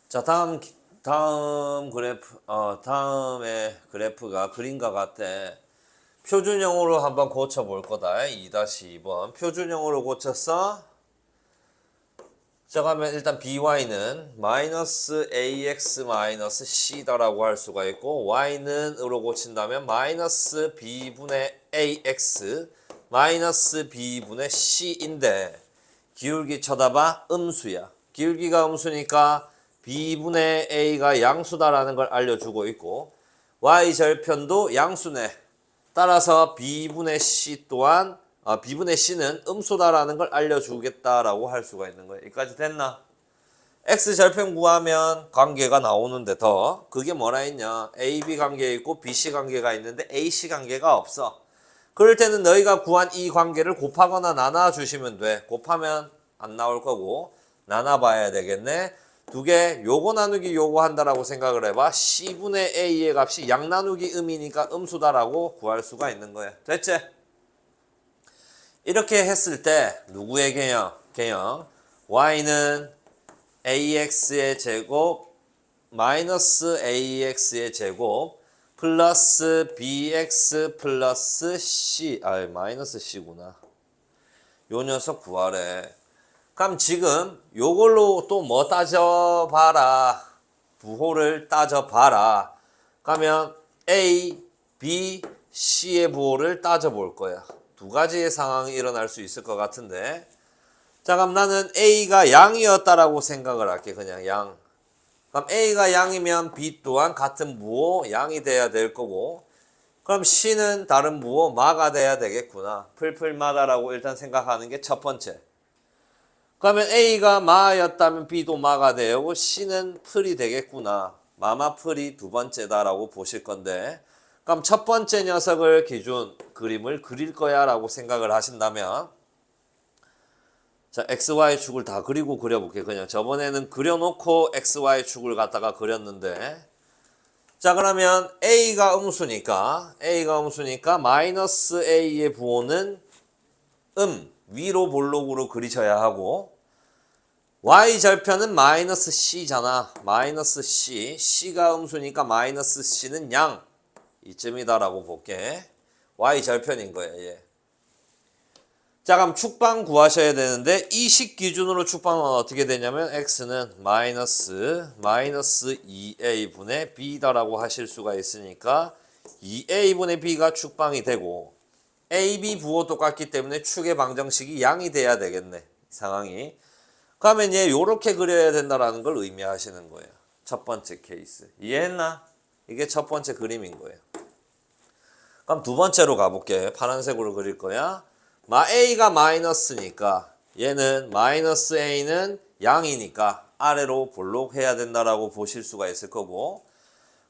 자, 다음 그래프 다음에 그래프가 그림과 같대. 표준형으로 한번 고쳐 볼 거다. 2-2번. 표준형으로 고쳤어. 자, 그러면 일단 by는 마이너스 ax 마이너스 c다라고 할 수가 있고 y는 으로 고친다면 마이너스 b분의 ax 마이너스 b분의 c인데 기울기 쳐다봐 음수야. 기울기가 음수니까 b분의 a가 양수다라는 걸 알려주고 있고 y절편도 양수네. 따라서 b분의 c 또한 b분의 c는 음수다라는 걸 알려주겠다라고 할 수가 있는 거예요. 여기까지 됐나? x절편 구하면 관계가 나오는데 더 그게 뭐라 했냐? ab 관계 있고 bc 관계가 있는데 ac 관계가 없어. 그럴 때는 너희가 구한 이 관계를 곱하거나 나눠주시면 돼. 곱하면 안 나올 거고 나눠봐야 되겠네. 두 개 요거 나누기 요거 한다라고 생각을 해봐. c분의 a의 값이 양 나누기 음이니까 음수다라고 구할 수가 있는 거야. 됐지? 이렇게 했을 때 누구의 개형? y는 ax의 제곱 마이너스 ax의 제곱 플러스 bx 플러스 c 마이너스 c구나. 요 녀석 구하래. 그럼 지금 요걸로 또 뭐 따져봐라. 부호를 따져봐라. 그러면 a, b, c의 부호를 따져볼 거야. 두 가지의 상황이 일어날 수 있을 것 같은데 자, 그럼 나는 a가 양이었다라고 생각을 할게. 그냥 양. 그럼 A가 양이면 B 또한 같은 무호 양이 돼야 될 거고, 그럼 C는 다른 무호 마가 돼야 되겠구나. 풀풀마다라고 일단 생각하는 게 첫 번째. 그러면 A가 마였다면 B도 마가 되고 C는 풀이 되겠구나. 마마 풀이 두 번째다라고 보실 건데, 그럼 첫 번째 녀석을 기준 그림을 그릴 거야 라고 생각을 하신다면, 자, XY축을 다 그리고 그려볼게요. 그냥 저번에는 그려놓고 XY축을 갖다가 그렸는데, 자, 그러면 A가 음수니까 마이너스 A의 부호는 위로 볼록으로 그리셔야 하고, Y절편은 마이너스 C잖아. 마이너스 C. C가 음수니까 마이너스 C는 양. 이쯤이다라고 볼게. Y절편인 거예요, 얘. 자, 그럼 축방 구하셔야 되는데, 이 식 기준으로 축방은 어떻게 되냐면, X는 마이너스 2A분의 B다라고 하실 수가 있으니까, 2A분의 B가 축방이 되고, AB 부호 똑같기 때문에 축의 방정식이 양이 돼야 되겠네. 상황이. 그러면 얘 요렇게 그려야 된다라는 걸 의미하시는 거예요. 첫 번째 케이스. 이해했나? 이게 첫 번째 그림인 거예요. 그럼 두 번째로 가볼게. 파란색으로 그릴 거야. A가 마이너스니까 얘는 마이너스 A는 양이니까 아래로 볼록해야 된다라고 보실 수가 있을 거고,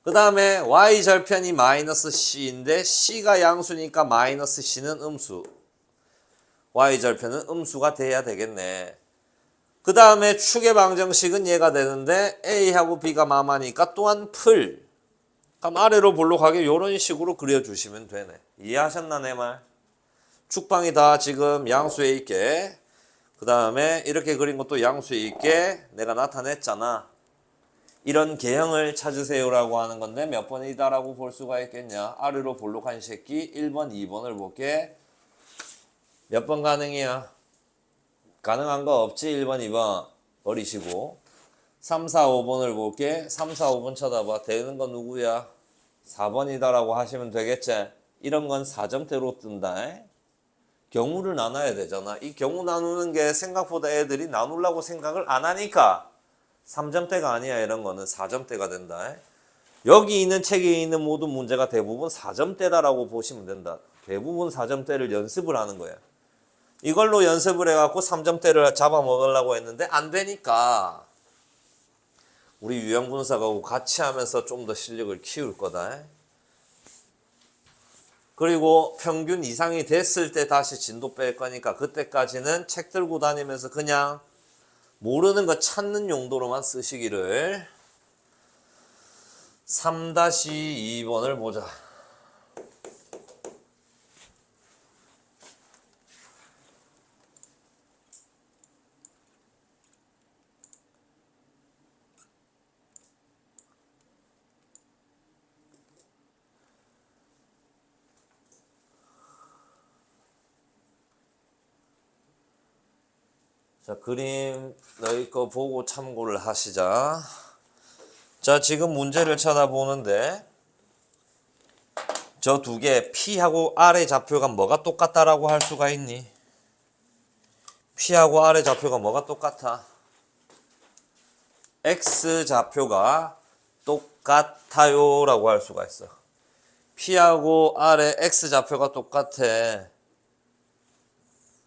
그 다음에 Y절편이 마이너스 C인데 C가 양수니까 마이너스 C는 음수. Y절편은 음수가 돼야 되겠네. 그 다음에 축의 방정식은 얘가 되는데 A하고 B가 마마니까 또한 풀. 그럼 아래로 볼록하게 이런 식으로 그려주시면 되네. 이해하셨나 내 말? 축방이 다 지금 양수에 있게, 그 다음에 이렇게 그린 것도 양수에 있게 내가 나타냈잖아. 이런 개형을 찾으세요라고 하는 건데 몇 번이다라고 볼 수가 있겠냐. 아래로 볼록한 새끼 1번, 2번을 볼게. 몇 번 가능이야? 가능한 거 없지? 1번, 2번 버리시고 3, 4, 5번을 볼게. 3, 4, 5번 쳐다봐. 되는 거 누구야? 4번이다라고 하시면 되겠지? 이런 건 4점대로 뜬다. 경우를 나눠야 되잖아. 이 경우 나누는 게 생각보다 애들이 나누려고 생각을 안 하니까 3점대가 아니야. 이런 거는 4점대가 된다. 여기 있는 책에 있는 모든 문제가 대부분 4점대다라고 보시면 된다. 대부분 4점대를 연습을 하는 거야. 이걸로 연습을 해갖고 3점대를 잡아먹으려고 했는데 안 되니까 우리 유형분석하고 같이 하면서 좀 더 실력을 키울 거다. 그리고 평균 이상이 됐을 때 다시 진도 뺄 거니까 그때까지는 책 들고 다니면서 그냥 모르는 거 찾는 용도로만 쓰시기를. 3-2번을 보자. 자, 그림 너희 거 보고 참고를 하시자. 자, 지금 문제를 찾아보는데 저 두 개 P하고 R의 좌표가 뭐가 똑같다라고 할 수가 있니? P하고 R의 좌표가 뭐가 똑같아? X 좌표가 똑같아요 라고 할 수가 있어. P하고 R의 X 좌표가 똑같아.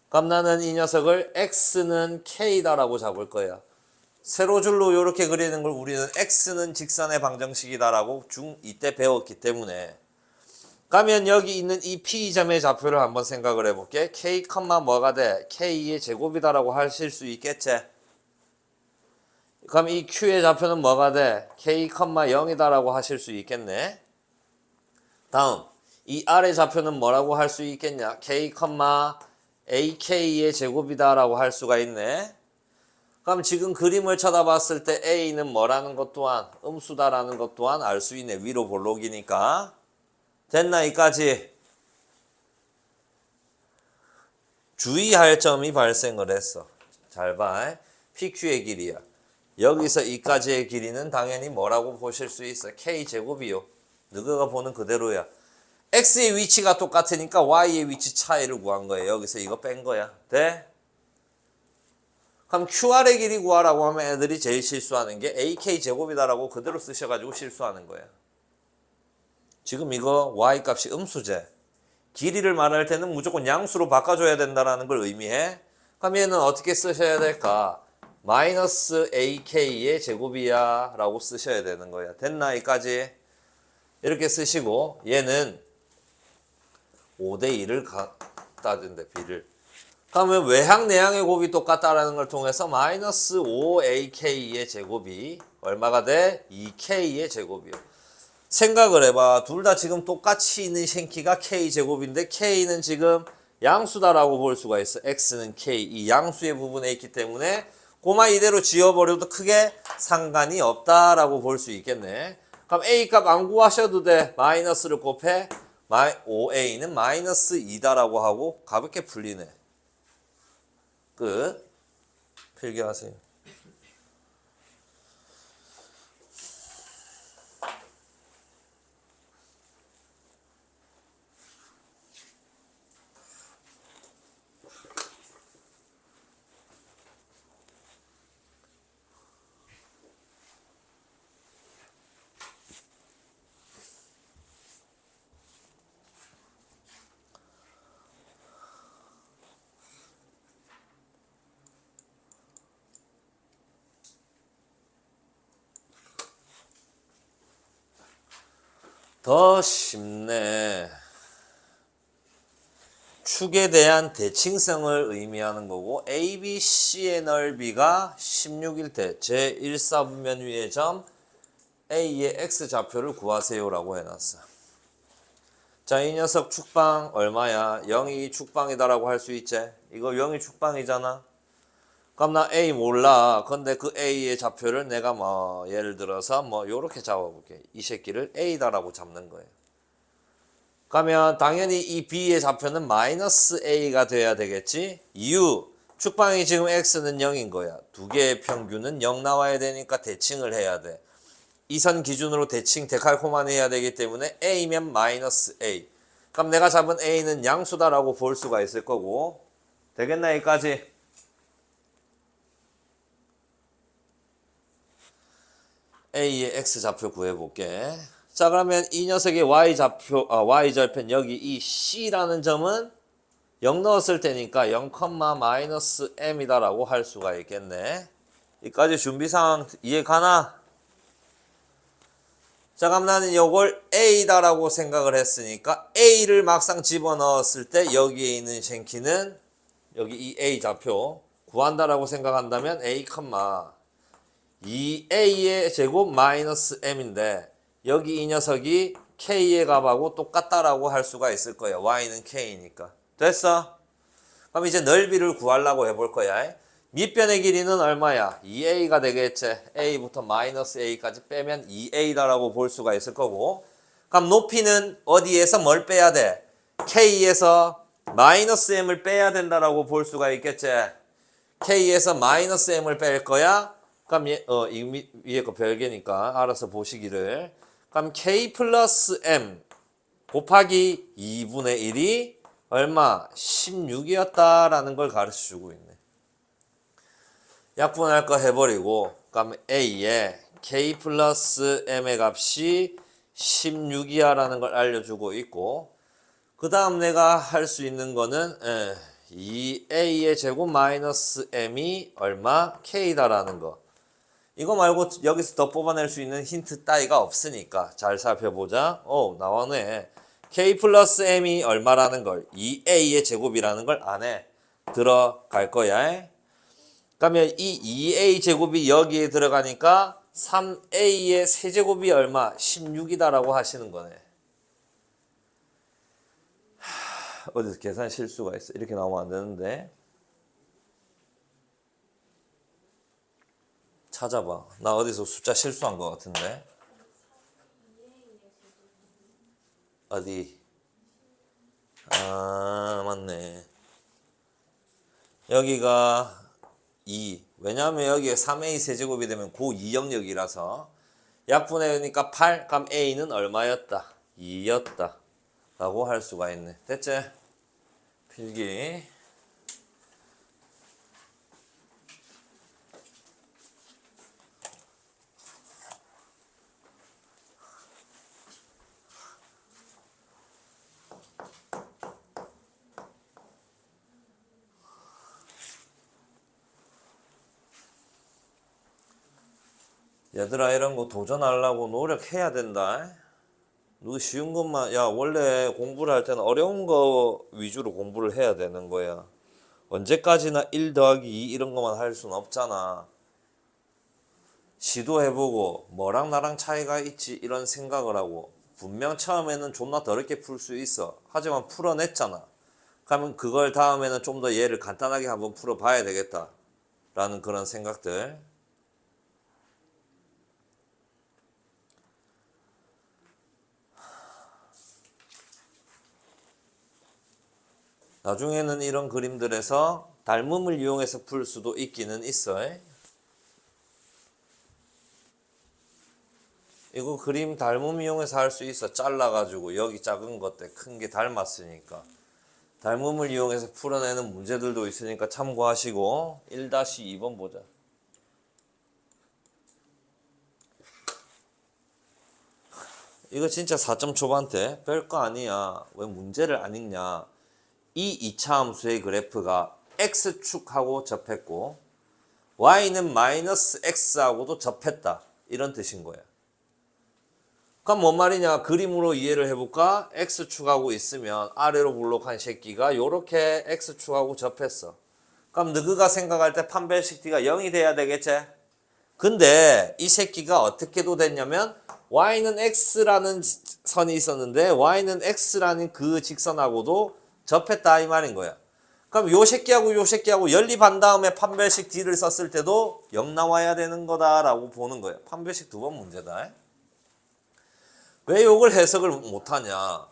그럼 나는 이 녀석을 X는 K다라고 잡을 거야. 세로줄로 이렇게 그리는 걸 우리는 X는 직선의 방정식이다라고 중2 때 배웠기 때문에. 그러면 여기 있는 이 P점의 좌표를 한번 생각을 해볼게. K, 뭐가 돼? K의 제곱이다라고 하실 수 있겠지? 그럼 이 Q의 좌표는 뭐가 돼? K, 0이다라고 하실 수 있겠네. 다음, 이 R의 좌표는 뭐라고 할 수 있겠냐? K, AK의 제곱이다라고 할 수가 있네. 그럼 지금 그림을 쳐다봤을 때 A는 뭐라는 것 또한 음수다라는 것 또한 알 수 있네. 위로 볼록이니까. 됐나 이까지? 주의할 점이 발생을 했어. 잘 봐. PQ의 길이야. 여기서 이까지의 길이는 당연히 뭐라고 보실 수 있어? K제곱이요. 너가 보는 그대로야. X의 위치가 똑같으니까 Y의 위치 차이를 구한 거예요. 여기서 이거 뺀 거야. 돼? 그럼 QR의 길이 구하라고 하면 애들이 제일 실수하는 게 AK 제곱이다라고 그대로 쓰셔가지고 실수하는 거예요. 지금 이거 Y 값이 음수제. 길이를 말할 때는 무조건 양수로 바꿔줘야 된다는 걸 의미해. 그럼 얘는 어떻게 쓰셔야 될까? 마이너스 AK의 제곱이야 라고 쓰셔야 되는 거야. 됐나 여기까지? 이렇게 쓰시고 얘는 5대2를 갖다 준대 B를. 그러면 외항 내항의 곱이 똑같다라는 걸 통해서 마이너스 5AK의 제곱이 얼마가 돼? 2K의 제곱이요. 생각을 해봐. 둘 다 지금 똑같이 있는 생키가 K제곱인데 K는 지금 양수다라고 볼 수가 있어. X는 K. 이 양수의 부분에 있기 때문에 고마 이대로 지워버려도 크게 상관이 없다라고 볼 수 있겠네. 그럼 A 값 안 구하셔도 돼. 마이너스를 곱해. 5A는 마이너스 2다라고 하고 가볍게 풀리네. 끝. 필기하세요. 더 쉽네. 축에 대한 대칭성을 의미하는 거고 ABC의 넓이가 16일 때 제1사분면 위의 점 A의 X좌표를 구하세요라고 해놨어. 자, 이 녀석 축방 얼마야? 0이 축방이다라고 할 수 있지? 이거 0이 축방이잖아. 그럼 나 A 몰라. 근데 그 A의 좌표를 내가 뭐 예를 들어서 뭐 요렇게 잡아볼게. 이 새끼를 A다라고 잡는 거예요. 그러면 당연히 이 B의 좌표는 마이너스 A가 돼야 되겠지? 이유, 축방이 지금 X는 0인 거야. 두 개의 평균은 0 나와야 되니까 대칭을 해야 돼. 이 선 기준으로 대칭 데칼코만 해야 되기 때문에 A면 마이너스 A. 그럼 내가 잡은 A는 양수다라고 볼 수가 있을 거고. 되겠나 여기까지? A의 X좌표 구해볼게. 자, 그러면 이 녀석의 Y절편 여기 이 C라는 점은 0 넣었을 테니까 0, 마이너스 M이다라고 할 수가 있겠네. 여기까지 준비사항 이해 가나? 자, 그럼 나는 이걸 A다라고 생각을 했으니까 A를 막상 집어넣었을 때 여기에 있는 생키는 여기 이 A 좌표 구한다라고 생각한다면 A, 2A의 제곱 마이너스 M인데 여기 이 녀석이 K의 값하고 똑같다라고 할 수가 있을 거야. Y는 K니까. 됐어? 그럼 이제 넓이를 구하려고 해볼 거야. 밑변의 길이는 얼마야? 2A가 되겠지. A부터 마이너스 A까지 빼면 2A다라고 볼 수가 있을 거고. 그럼 높이는 어디에서 뭘 빼야 돼? K에서 마이너스 M을 빼야 된다라고 볼 수가 있겠지. K에서 마이너스 M을 뺄 거야. 그럼 이 위에 거 별개니까 알아서 보시기를. 그럼 K 플러스 M 곱하기 2분의 1이 얼마? 16이었다라는 걸 가르쳐 주고 있네. 약분할 거 해버리고 그럼 A에 K 플러스 M의 값이 16이야라는 걸 알려주고 있고 그 다음 내가 할 수 있는 거는 2A의 제곱 마이너스 M이 얼마? K다라는 거. 이거 말고 여기서 더 뽑아낼 수 있는 힌트 따위가 없으니까 잘 살펴보자. 나왔네. K 플러스 M이 얼마라는 걸 2A의 제곱이라는 걸 안에 들어갈 거야. 그러면 이 2A 제곱이 여기에 들어가니까 3A의 세제곱이 얼마? 16이다라고 하시는 거네. 어디서 계산 실수가 있어. 이렇게 나오면 안 되는데. 찾아봐. 나 어디서 숫자 실수한 것 같은데. 어디? 아, 맞네. 여기가 2. 왜냐하면 여기에 3A 세제곱이 되면 고 2 영역이라서 약분해니까 8. 그럼 A는 얼마였다? 2였다. 라고 할 수가 있네. 됐지? 필기. 얘들아 이런 거 도전하려고 노력해야 된다. 너 쉬운 것만 야 원래 공부를 할 때는 어려운 거 위주로 공부를 해야 되는 거야. 언제까지나 1 더하기 2 이런 것만 할 수는 없잖아. 시도해보고 뭐랑 나랑 차이가 있지 이런 생각을 하고 분명 처음에는 존나 더럽게 풀 수 있어. 하지만 풀어냈잖아. 그러면 그걸 다음에는 좀 더 얘를 간단하게 한번 풀어봐야 되겠다 라는 그런 생각들. 나중에는 이런 그림들에서 닮음을 이용해서 풀 수도 있기는 있어. 이거 그림 닮음 이용해서 할 수 있어. 잘라가지고 여기 작은 것들 큰 게 닮았으니까. 닮음을 이용해서 풀어내는 문제들도 있으니까 참고하시고 1-2번 보자. 이거 진짜 4점 초반대. 별거 아니야. 왜 문제를 안 읽냐. 이 2차 함수의 그래프가 x축하고 접했고 y는 마이너스 x하고도 접했다. 이런 뜻인 거야. 그럼 뭔 말이냐. 그림으로 이해를 해볼까? x축하고 있으면 아래로 볼록한 새끼가 요렇게 x축하고 접했어. 그럼 너희가 생각할 때 판별식 d가 0이 돼야 되겠지? 근데 이 새끼가 어떻게도 됐냐면 y는 x라는 선이 있었는데 y는 x라는 그 직선하고도 접했다 이 말인 거야. 그럼 요 새끼하고 요 새끼하고 연립한 다음에 판별식 d를 썼을 때도 0 나와야 되는 거다라고 보는 거야. 판별식 2번 문제다. 왜 요걸 해석을 못하냐.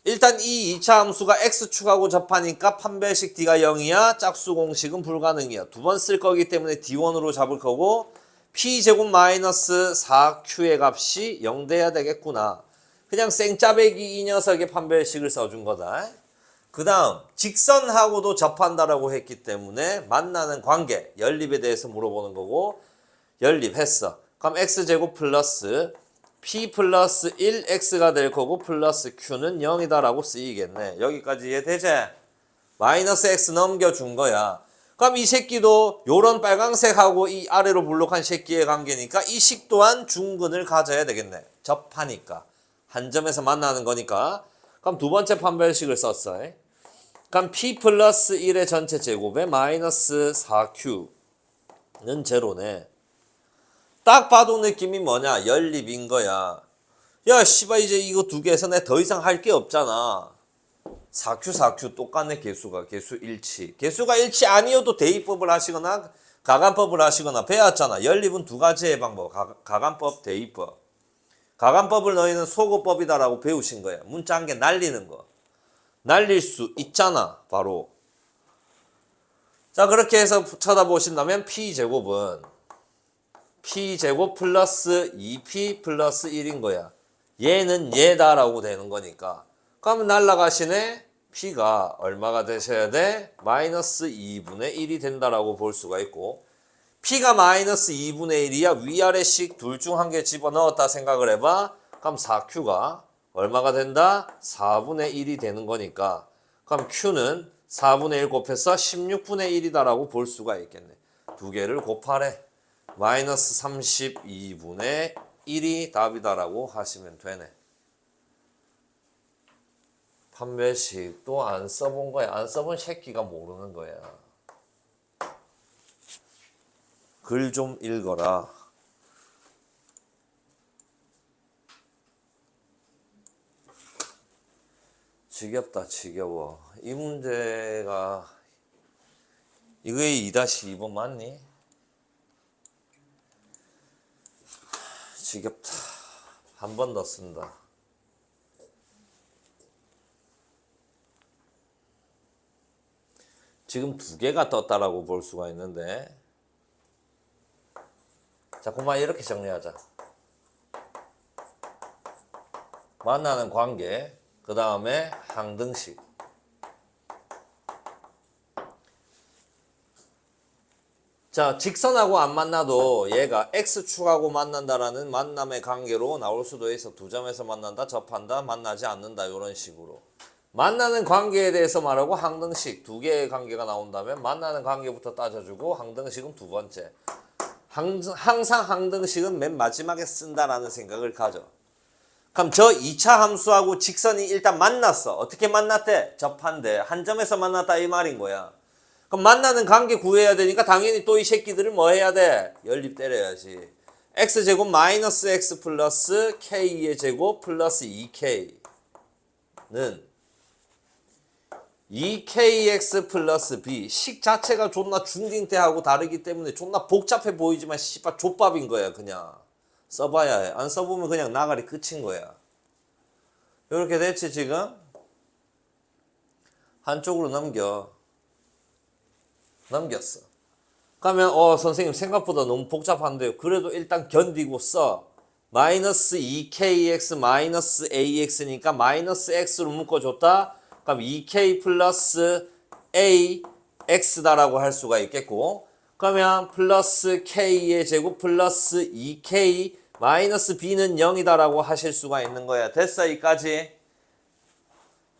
일단 이 2차 함수가 x축하고 접하니까 판별식 d가 0이야. 짝수 공식은 불가능이야. 2번 쓸 거기 때문에 d1으로 잡을 거고 p제곱 마이너스 4q의 값이 0 돼야 되겠구나. 그냥 생짜배기 이 녀석의 판별식을 써준 거다. 그 다음 직선하고도 접한다라고 했기 때문에 만나는 관계, 연립에 대해서 물어보는 거고 연립했어. 그럼 x제곱 플러스 p 플러스 1x가 될 거고 플러스 q는 0이다 라고 쓰이겠네. 여기까지 이해되지? 마이너스 x 넘겨준 거야. 그럼 이 새끼도 요런 빨강색하고 이 아래로 볼록한 새끼의 관계니까 이 식 또한 중근을 가져야 되겠네. 접하니까. 한 점에서 만나는 거니까. 그럼 두 번째 판별식을 썼어. 그럼 p 플러스 1의 전체 제곱에 마이너스 4q는 제로네. 딱 봐도 느낌이 뭐냐? 연립인 거야. 야 씨발 이제 이거 두 개에서 내 더 이상 할 게 없잖아. 4q 똑같네. 개수가 개수 일치. 개수가 일치 아니어도 대입법을 하시거나 가간법을 하시거나 배웠잖아. 연립은 두 가지의 방법. 가간법, 대입법. 가간법을 너희는 소거법이다라고 배우신 거야. 문자 한 개 날리는 거. 날릴 수 있잖아. 바로. 자 그렇게 해서 쳐다보신다면 p제곱은 p제곱 플러스 2p 플러스 1인 거야. 얘는 얘다라고 되는 거니까. 그러면 날라가시네. p가 얼마가 되셔야 돼? 마이너스 2분의 1이 된다라고 볼 수가 있고 p가 마이너스 2분의 1이야. 위아래씩 둘 중 한 개 집어넣었다 생각을 해봐. 그럼 4q가 얼마가 된다? 4분의 1이 되는 거니까 그럼 q는 4분의 1 곱해서 16분의 1이다라고 볼 수가 있겠네. 두 개를 곱하래. 마이너스 32분의 1이 답이다라고 하시면 되네. 판별식도 안 써본 거야. 안 써본 새끼가 모르는 거야. 글 좀 읽어라. 지겹다 지겨워. 이 문제가 이거에 2-2번 맞니? 지겹다. 한 번 더 쓴다. 지금 두 개가 떴다라고 볼 수가 있는데 자 그만 이렇게 정리하자. 만나는 관계 그 다음에 항등식. 자 직선하고 안 만나도 얘가 x축하고 만난다라는 만남의 관계로 나올 수도 있어. 두 점에서 만난다, 접한다, 만나지 않는다 이런 식으로. 만나는 관계에 대해서 말하고 항등식 두 개의 관계가 나온다면 만나는 관계부터 따져주고 항등식은 두 번째. 항상 항등식은 맨 마지막에 쓴다라는 생각을 가져. 그럼 저 2차 함수하고 직선이 일단 만났어. 어떻게 만났대? 접한대. 한 점에서 만났다 이 말인 거야. 그럼 만나는 관계 구해야 되니까 당연히 또 이 새끼들을 뭐 해야 돼? 연립 때려야지. x제곱 마이너스 x 플러스 k의 제곱 플러스 2k는 2kx 플러스 b 식 자체가 존나 중딩때하고 다르기 때문에 존나 복잡해 보이지만 씨발 족밥인 거야. 그냥 써봐야 해. 안 써보면 그냥 나가리 끝인 거야. 이렇게 됐지 지금? 한쪽으로 넘겼어. 그러면 선생님 생각보다 너무 복잡한데요. 그래도 일단 견디고 써. 마이너스 2kx 마이너스 ax니까 마이너스 x로 묶어줬다. 그럼 2k 플러스 ax다라고 할 수가 있겠고, 그러면 플러스 k의 제곱 플러스 2k 마이너스 b는 0이다라고 하실 수가 있는 거야. 됐어 이까지?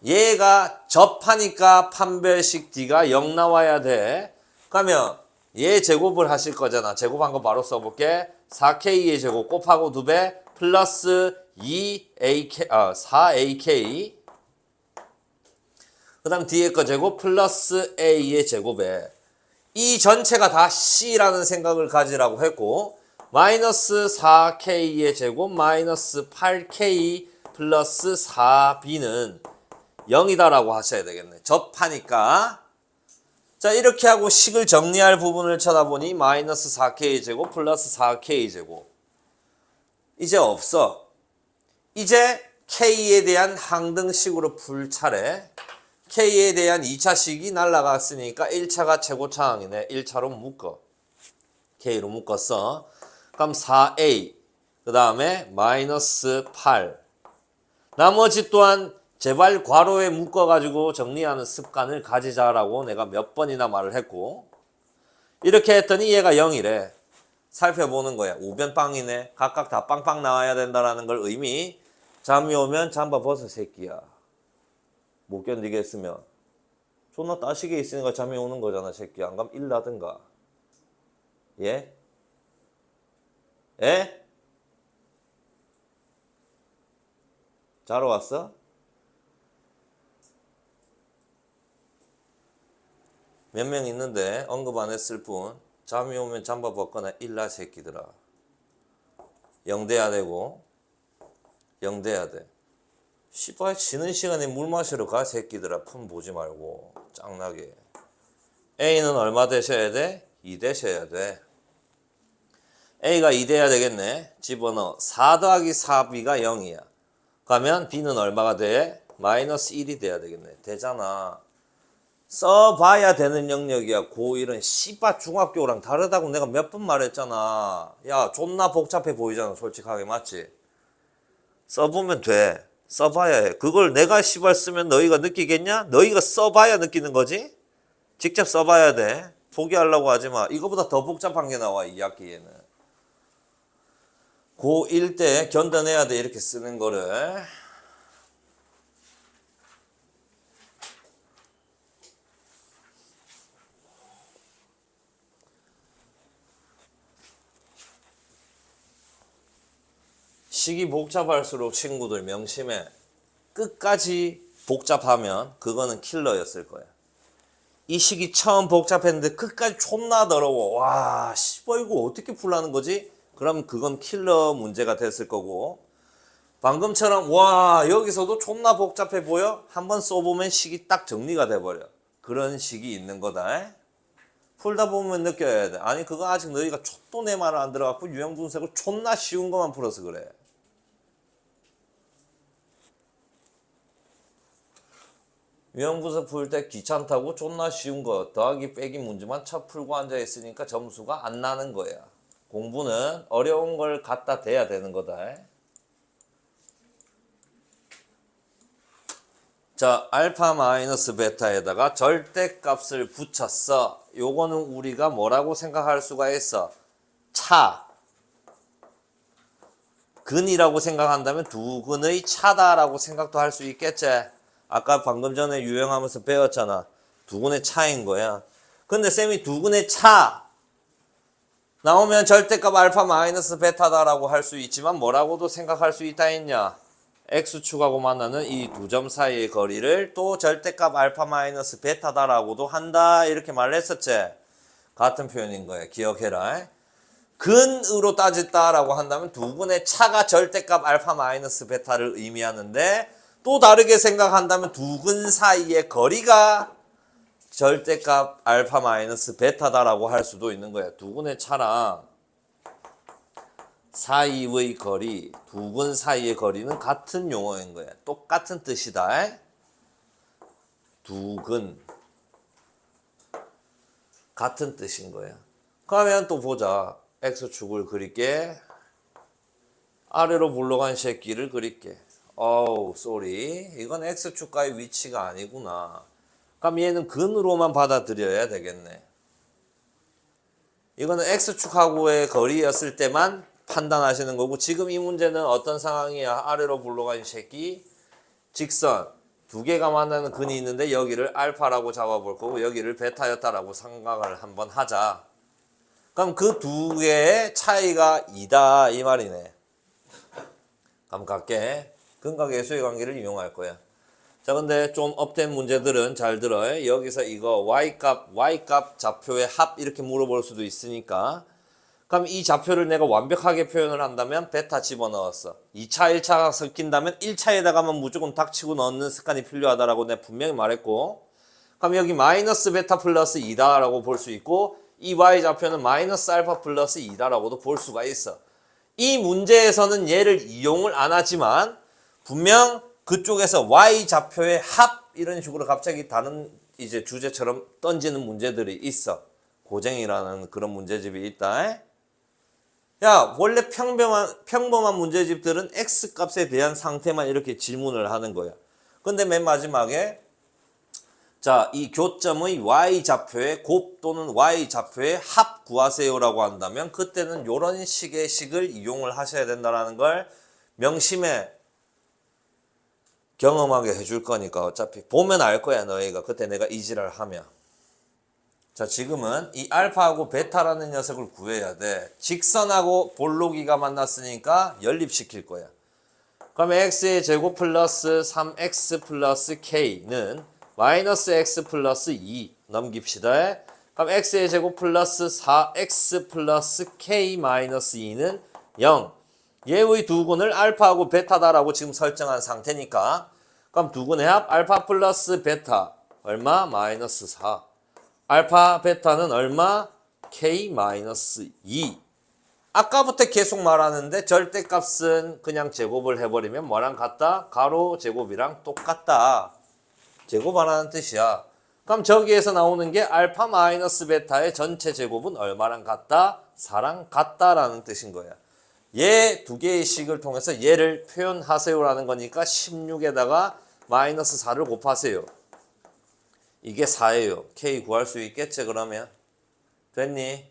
얘가 접하니까 판별식 d가 0 나와야 돼. 그러면 얘 제곱을 하실 거잖아. 제곱한 거 바로 써볼게. 4k의 제곱 곱하고 2배 플러스 4ak 그 다음 뒤에 거 제곱 플러스 a의 제곱에 이 전체가 다 c라는 생각을 가지라고 했고, 마이너스 4k의 제곱 마이너스 8k 플러스 4b는 0이다라고 하셔야 되겠네. 접하니까. 자, 이렇게 하고 식을 정리할 부분을 쳐다보니 마이너스 4k의 제곱 플러스 4k의 제곱. 이제 없어. 이제 k에 대한 항등식으로 풀 차례. k에 대한 2차식이 날라갔으니까 1차가 최고차항이네. 1차로 묶어. k로 묶었어. 그럼 4a 그 다음에 마이너스 8. 나머지 또한 제발 괄호에 묶어가지고 정리하는 습관을 가지자라고 내가 몇 번이나 말을 했고, 이렇게 했더니 얘가 0이래. 살펴보는 거야. 우변빵이네. 각각 다 빵빵 나와야 된다라는 걸 의미. 잠이 오면 잠바 벗어 새끼야. 못 견디겠으면 존나 따시게 있으니까 잠이 오는 거잖아 새끼야. 안 가면 일나든가. 예? 예? 자러 왔어? 몇 명 있는데 언급 안 했을 뿐 잠이 오면 잠바 벗거나 일나 새끼들아. 영대야 되고 영대야 돼. 씨발 쉬는 시간에 물 마시러 가 새끼들아. 품 보지 말고 짱나게. A는 얼마 되셔야 돼? 2 되셔야 돼. A가 2 돼야 되겠네. 집어넣어. 4 더하기 4B가 0이야. 그러면 B는 얼마가 돼? 마이너스 1이 돼야 되겠네. 되잖아. 써봐야 되는 영역이야. 고1은 씨발 중학교랑 다르다고 내가 몇 번 말했잖아. 야 존나 복잡해 보이잖아 솔직하게. 맞지? 써보면 돼. 써봐야 해. 그걸 내가 씨발 쓰면 너희가 느끼겠냐? 너희가 써봐야 느끼는 거지? 직접 써봐야 돼. 포기하려고 하지 마. 이거보다 더 복잡한 게 나와 이 학기에는. 고1 때 견뎌내야 돼 이렇게 쓰는 거를. 식이 복잡할수록 친구들 명심해. 끝까지 복잡하면 그거는 킬러였을 거야. 이 식이 처음 복잡했는데 끝까지 존나 더러워. 와, 씨발 이거 어떻게 풀라는 거지? 그럼 그건 킬러 문제가 됐을 거고, 방금처럼 와 여기서도 존나 복잡해 보여? 한번 써보면 식이 딱 정리가 돼버려. 그런 식이 있는 거다. 풀다 보면 느껴야 돼. 아니 그거 아직 너희가 촛도 내 말을 안 들어갖고 유형 분석을 존나 쉬운 것만 풀어서 그래. 유형 분석 풀 때 귀찮다고 존나 쉬운 거 더하기 빼기 문제만 쳐 풀고 앉아 있으니까 점수가 안 나는 거야. 공부는 어려운 걸 갖다 대야 되는 거다. 자, 알파 마이너스 베타에다가 절대값을 붙였어. 요거는 우리가 뭐라고 생각할 수가 있어? 차. 근이라고 생각한다면 두 근의 차다라고 생각도 할 수 있겠지. 아까 방금 전에 유형하면서 배웠잖아. 두 근의 차인 거야. 근데 쌤이 두 근의 차 나오면 절대값 알파 마이너스 베타다라고 할 수 있지만 뭐라고도 생각할 수 있다 했냐? x축하고 만나는 이 두 점 사이의 거리를 또 절대값 알파 마이너스 베타다라고도 한다 이렇게 말을 했었지. 같은 표현인 거야. 기억해라. 근으로 따졌다라고 한다면 두 분의 차가 절대값 알파 마이너스 베타를 의미하는데 또 다르게 생각한다면 두 근 사이의 거리가 절대값 알파 마이너스 베타다라고 할 수도 있는 거야. 두 근의 차랑 사이의 거리, 두 근 사이의 거리는 같은 용어인 거야. 똑같은 뜻이다. 두 근. 같은 뜻인 거야. 그러면 또 보자. X축을 그릴게. 아래로 물러간 새끼를 그릴게. 어우, 쏘리. 이건 X축과의 위치가 아니구나. 그럼 얘는 근으로만 받아들여야 되겠네. 이거는 X축하고의 거리였을 때만 판단하시는 거고 지금 이 문제는 어떤 상황이야? 아래로 물러간 새끼. 직선. 두 개가 만나는 근이 있는데 여기를 알파라고 잡아볼 거고 여기를 베타였다라고 생각을 한번 하자. 그럼 그 두 개의 차이가 2다 이 말이네. 그럼 갈게. 근각의 수의 관계를 이용할 거야. 자, 근데 좀 업된 문제들은 잘 들어요. 여기서 이거 y값 좌표의 합 이렇게 물어볼 수도 있으니까. 그럼 이 좌표를 내가 완벽하게 표현을 한다면 베타 집어넣었어. 2차, 1차가 섞인다면 1차에다가만 무조건 닥치고 넣는 습관이 필요하다라고 내가 분명히 말했고. 그럼 여기 마이너스 베타 플러스 2다라고 볼 수 있고 이 y 좌표는 마이너스 알파 플러스 2다라고도 볼 수가 있어. 이 문제에서는 얘를 이용을 안 하지만 분명 그쪽에서 y 좌표의 합 이런 식으로 갑자기 다른 이제 주제처럼 던지는 문제들이 있어. 고쟁이라는 그런 문제집이 있다. 야, 원래 평범한 문제집들은 x 값에 대한 상태만 이렇게 질문을 하는 거야. 근데 맨 마지막에 자, 이 교점의 y 좌표의 곱 또는 y 좌표의 합 구하세요라고 한다면 그때는 이런 식의 식을 이용을 하셔야 된다는 걸 명심해 경험하게 해줄 거니까 어차피 보면 알 거야 너희가 그때 내가 이 지랄 하면. 자, 지금은 이 알파하고 베타라는 녀석을 구해야 돼. 직선하고 볼록이가 만났으니까 연립시킬 거야. 그러면 x의 제곱 플러스 3x 플러스 k는 마이너스 x 플러스 2 넘깁시다. 그럼 x의 제곱 플러스 4x 플러스 k 마이너스 2는 0. 얘의 두 근을 알파하고 베타다라고 지금 설정한 상태니까 그럼 두 근의 합 알파 플러스 베타 얼마? 마이너스 4. 알파 베타는 얼마? k 마이너스 2. 아까부터 계속 말하는데 절대값은 그냥 제곱을 해버리면 뭐랑 같다? 가로 제곱이랑 똑같다. 제곱하라는 뜻이야. 그럼 저기에서 나오는 게 알파 마이너스 베타의 전체 제곱은 얼마랑 같다? 4랑 같다라는 뜻인 거야. 얘 두 개의 식을 통해서 얘를 표현하세요라는 거니까 16에다가 마이너스 4를 곱하세요. 이게 4예요. k 구할 수 있겠지 그러면? 됐니?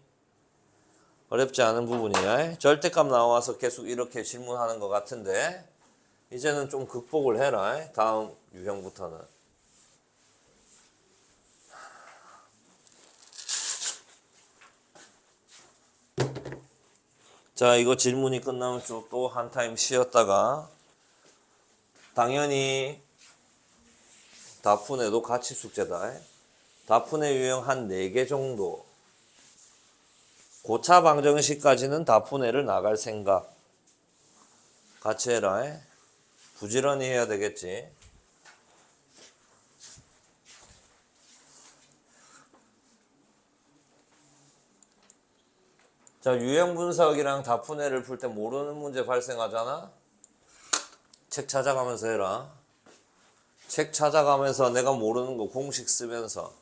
어렵지 않은 부분이야. 절대값 나와서 계속 이렇게 질문하는 것 같은데 이제는 좀 극복을 해라. 다음 유형부터는. 자, 이거 질문이 끝나면 좀 또 한 타임 쉬었다가 당연히 다푼에도 같이 숙제다. 다푼의 유형 한 4개 정도. 고차 방정식까지는 다푼애를 나갈 생각. 같이 해라. 부지런히 해야 되겠지. 자, 유형 분석이랑 다푼애를 풀 때 모르는 문제 발생하잖아. 책 찾아가면서 해라. 책 찾아가면서 내가 모르는 거 공식 쓰면서.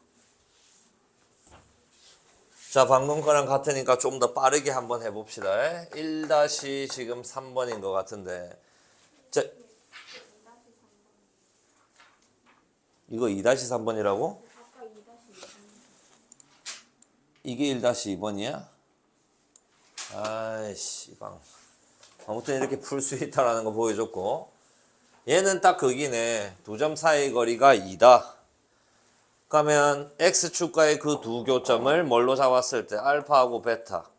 자, 방금 거랑 같으니까 좀 더 빠르게 한번 해봅시다. 1- 지금 3번인 것 같은데. 자, 이거 2-3번이라고? 아까 2-2. 이게 1-2번이야? 아이씨, 아무튼 이렇게 풀 수 있다라는 거 보여줬고. 얘는 딱 거기네. 두 점 사이 거리가 2다. 그러면 x축과의 그 두 교점을 뭘로 잡았을 때 알파하고 베타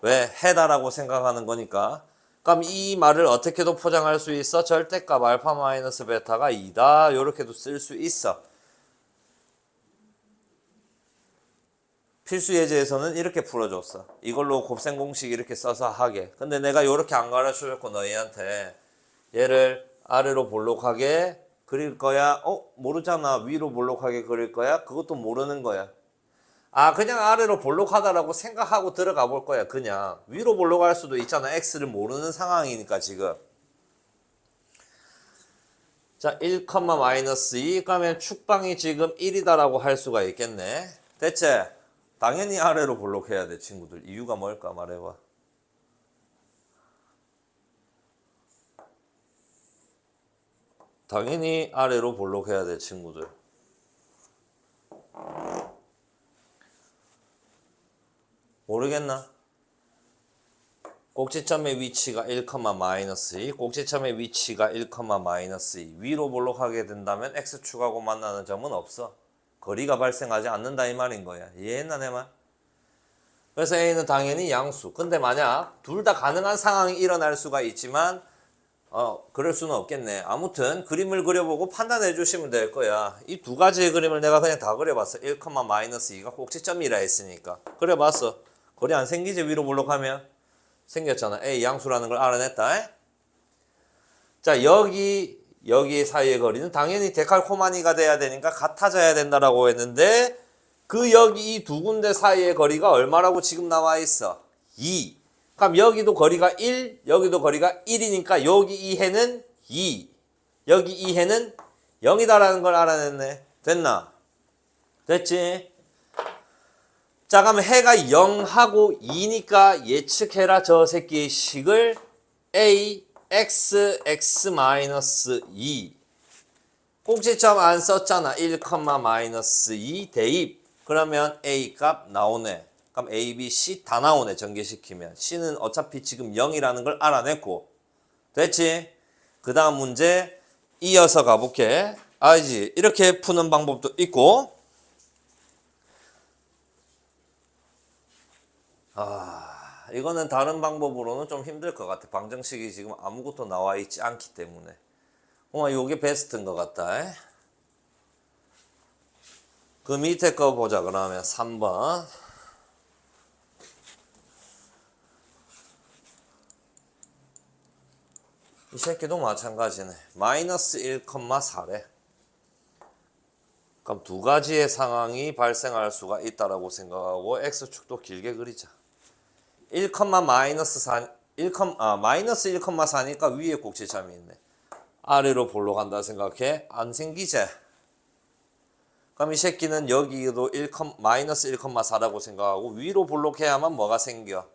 왜? 해다라고 생각하는 거니까. 그럼 이 말을 어떻게도 포장할 수 있어? 절대값 알파 마이너스 베타가 2다. 요렇게도 쓸 수 있어. 필수 예제에서는 이렇게 풀어줬어. 이걸로 곱셈 공식 이렇게 써서 하게. 근데 내가 요렇게 안 가르쳐줬고 너희한테 얘를 아래로 볼록하게 그릴 거야? 모르잖아. 위로 볼록하게 그릴 거야? 그것도 모르는 거야. 그냥 아래로 볼록하다라고 생각하고 들어가 볼 거야. 그냥 위로 볼록할 수도 있잖아. x를 모르는 상황이니까 지금. 자, 1, 마이너스 2 그러면 축방이 지금 1이다라고 할 수가 있겠네. 됐지? 당연히 아래로 볼록해야 돼, 친구들. 이유가 뭘까 말해봐. 당연히 아래로 볼록해야 돼, 친구들. 모르겠나? 꼭지점의 위치가 1, 마이너스 2, 꼭지점의 위치가 1, 마이너스 2. 위로 볼록하게 된다면 x축하고 만나는 점은 없어. 거리가 발생하지 않는다 이 말인 거야. 이해했나 내 말? 그래서 A는 당연히 양수. 근데 만약 둘 다 가능한 상황이 일어날 수가 있지만 그럴 수는 없겠네. 아무튼 그림을 그려보고 판단해 주시면 될 거야. 이 두 가지의 그림을 내가 그냥 다 그려봤어. 1, 마이너스 2가 꼭지점이라 했으니까. 그려봤어. 거리 안 생기지 위로 볼록하면? 생겼잖아. A 양수라는 걸 알아냈다. 자, 여기 사이의 거리는 당연히 데칼코마니가 돼야 되니까 같아져야 된다라고 했는데 그 여기 이 두 군데 사이의 거리가 얼마라고 지금 나와 있어? 2. 그럼 여기도 거리가 1, 여기도 거리가 1이니까 여기 이 해는 2, 여기 이 해는 0이다라는 걸 알아냈네. 됐나? 됐지? 자, 그럼 해가 0하고 2니까 예측해라 저 새끼의 식을 A, X, X-2 꼭지점 안 썼잖아. 1, 마이너스 2 대입. 그러면 A 값 나오네. 그럼 A, B, C 다 나오네. 전개시키면. C는 어차피 지금 0이라는 걸 알아냈고. 됐지? 그 다음 문제 이어서 가볼게. 알지? 이렇게 푸는 방법도 있고. 이거는 다른 방법으로는 좀 힘들 것 같아. 방정식이 지금 아무것도 나와 있지 않기 때문에. 요게 베스트인 것 같다. 그 밑에 거 보자. 그러면 3번. 이 새끼도 마찬가지네. 마이너스 1,4래. 그럼 두 가지의 상황이 발생할 수가 있다라고 생각하고 x축도 길게 그리자. 1, 마이너스 4, 마이너스 1,4니까 위에 꼭지점이 있네. 아래로 볼록한다 생각해. 안 생기지? 그럼 이 새끼는 여기도 마이너스 1,4라고 생각하고 위로 볼록해야만 뭐가 생겨?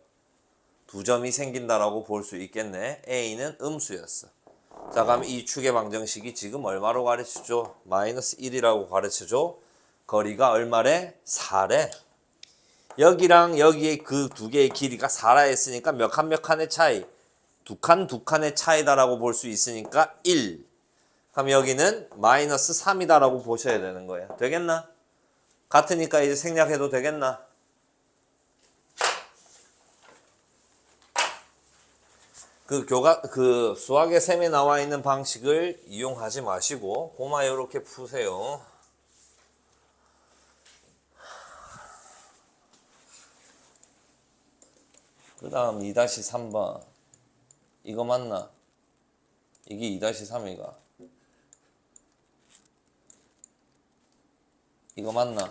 두 점이 생긴다라고 볼 수 있겠네. A는 음수였어. 자, 그럼 이 축의 방정식이 지금 얼마로 가르쳐줘? 마이너스 1이라고 가르쳐줘. 거리가 얼마래? 4래. 여기랑 여기의 그 두 개의 길이가 4라 했으니까 몇 칸의 차이? 두 칸의 차이다라고 볼 수 있으니까 1. 그럼 여기는 마이너스 3이다라고 보셔야 되는 거예요. 되겠나? 같으니까 이제 생략해도 되겠나? 그 수학의 셈에 나와 있는 방식을 이용하지 마시고 고마 이렇게 푸세요. 그 다음 2-3번. 이거 맞나? 이게 2-3이가. 이거 맞나?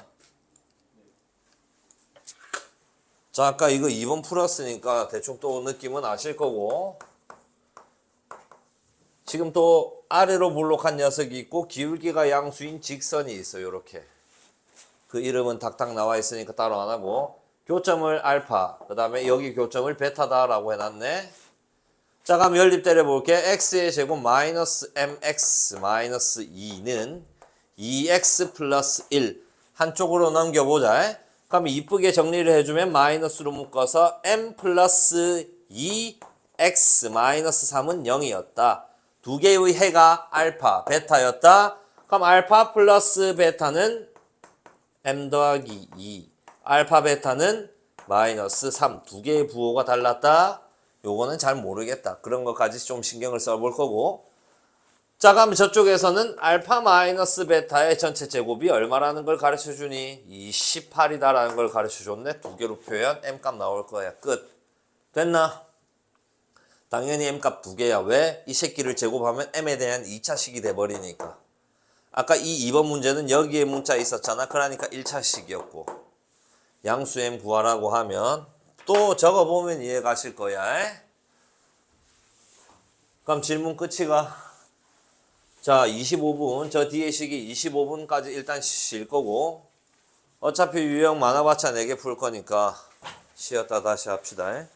자, 아까 이거 2번 풀었으니까 대충 또 느낌은 아실 거고. 지금 또 아래로 볼록한 녀석이 있고 기울기가 양수인 직선이 있어요. 요렇게. 그 이름은 탁탁 나와 있으니까 따로 안 하고. 교점을 알파, 그 다음에 여기 교점을 베타다라고 해놨네. 자, 그럼 연립 때려볼게. x의 제곱 마이너스 mx 마이너스 2는 2x 플러스 1 한쪽으로 넘겨보자. 그럼 이쁘게 정리를 해주면 마이너스로 묶어서 m 플러스 2x 마이너스 3은 0이었다. 두 개의 해가 알파, 베타였다. 그럼 알파 플러스 베타는 m 더하기 2. 알파 베타는 마이너스 3. 두 개의 부호가 달랐다. 요거는 잘 모르겠다. 그런 것까지 좀 신경을 써볼 거고. 자, 그럼 저쪽에서는 알파 마이너스 베타의 전체 제곱이 얼마라는 걸 가르쳐 주니? 28이다라는 걸 가르쳐 줬네. 두 개로 표현. M값 나올 거야. 끝. 됐나? 당연히 M값 두 개야. 왜? 이 새끼를 제곱하면 M에 대한 2차식이 돼버리니까. 아까 이 2번 문제는 여기에 문자 있었잖아. 그러니까 1차식이었고. 양수 M 구하라고 하면 또 적어보면 이해 가실 거야. 에? 그럼 질문 끝이가. 자, 25분. 저 뒤에 식이 25분까지 일단 쉴 거고. 어차피 유형 많아봤자 4개 풀 거니까 쉬었다 다시 합시다.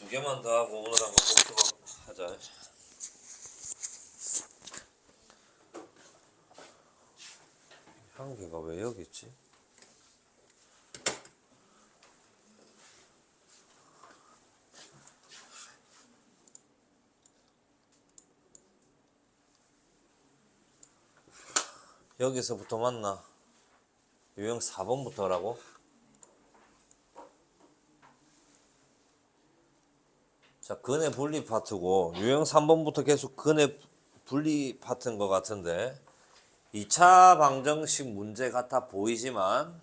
두 개만 더 하고 오늘 한번 복습 하자. 향기가 왜 여기 있지? 여기서부터 맞나? 유형 4번부터라고? 자, 근의 분리 파트고 유형 3번부터 계속 근의 분리 파트인 것 같은데 2차 방정식 문제 같아 보이지만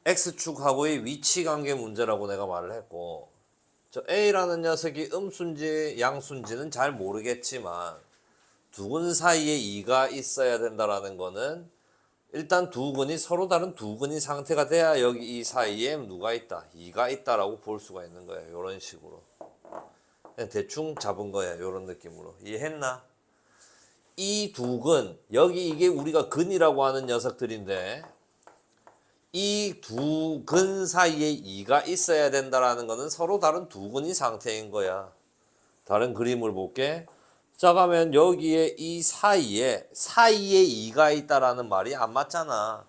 X축하고의 위치 관계 문제라고 내가 말을 했고 저 A라는 녀석이 음수인지 양수인지는 잘 모르겠지만 두 근 사이에 2가 있어야 된다라는 거는 일단 두 근이 서로 다른 두 근이 상태가 돼야 여기 이 사이에 누가 있다? 2가 있다라고 볼 수가 있는 거예요. 이런 식으로. 그냥 대충 잡은 거야. 이런 느낌으로. 이해했나? 이 두 근, 여기 이게 우리가 근이라고 하는 녀석들인데 이 두 근 사이에 2가 있어야 된다라는 거는 서로 다른 두 근이 상태인 거야. 다른 그림을 볼게. 자, 가면 여기에 이 사이에 2가 있다라는 말이 안 맞잖아.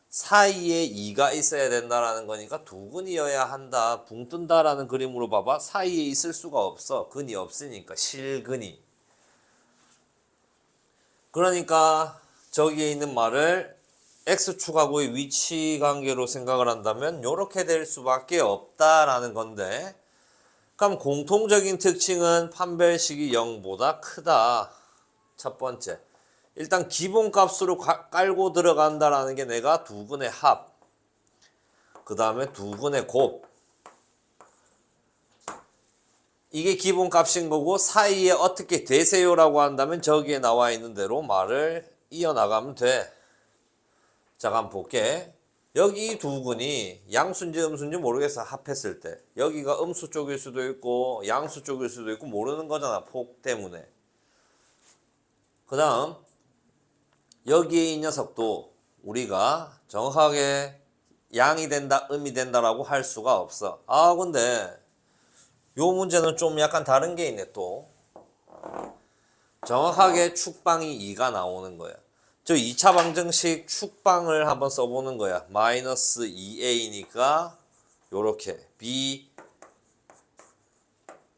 사이에 2가 있어야 된다라는 거니까 두 근이어야 한다. 붕 뜬다라는 그림으로 봐봐. 사이에 있을 수가 없어. 근이 없으니까 실근이. 그러니까 저기에 있는 말을 X축하고의 위치 관계로 생각을 한다면 이렇게 될 수밖에 없다라는 건데 그럼 공통적인 특징은 판별식이 0보다 크다. 첫 번째. 일단 기본값으로 깔고 들어간다라는 게 내가 두 근의 합. 그 다음에 두 근의 곱. 이게 기본값인 거고 사이에 어떻게 되세요라고 한다면 저기에 나와 있는 대로 말을 이어나가면 돼. 자, 한번 볼게. 여기 두 근이 양수인지 음수인지 모르겠어. 합했을 때. 여기가 음수 쪽일 수도 있고 양수 쪽일 수도 있고 모르는 거잖아. 폭 때문에. 그 다음 여기에 이 녀석도 우리가 정확하게 양이 된다, 음이 된다라고 할 수가 없어. 아, 근데 요 문제는 좀 약간 다른 게 있네 또. 정확하게 축방이 2가 나오는 거야. 저 2차 방정식 축방을 한번 써보는 거야. 마이너스 2a니까 요렇게 b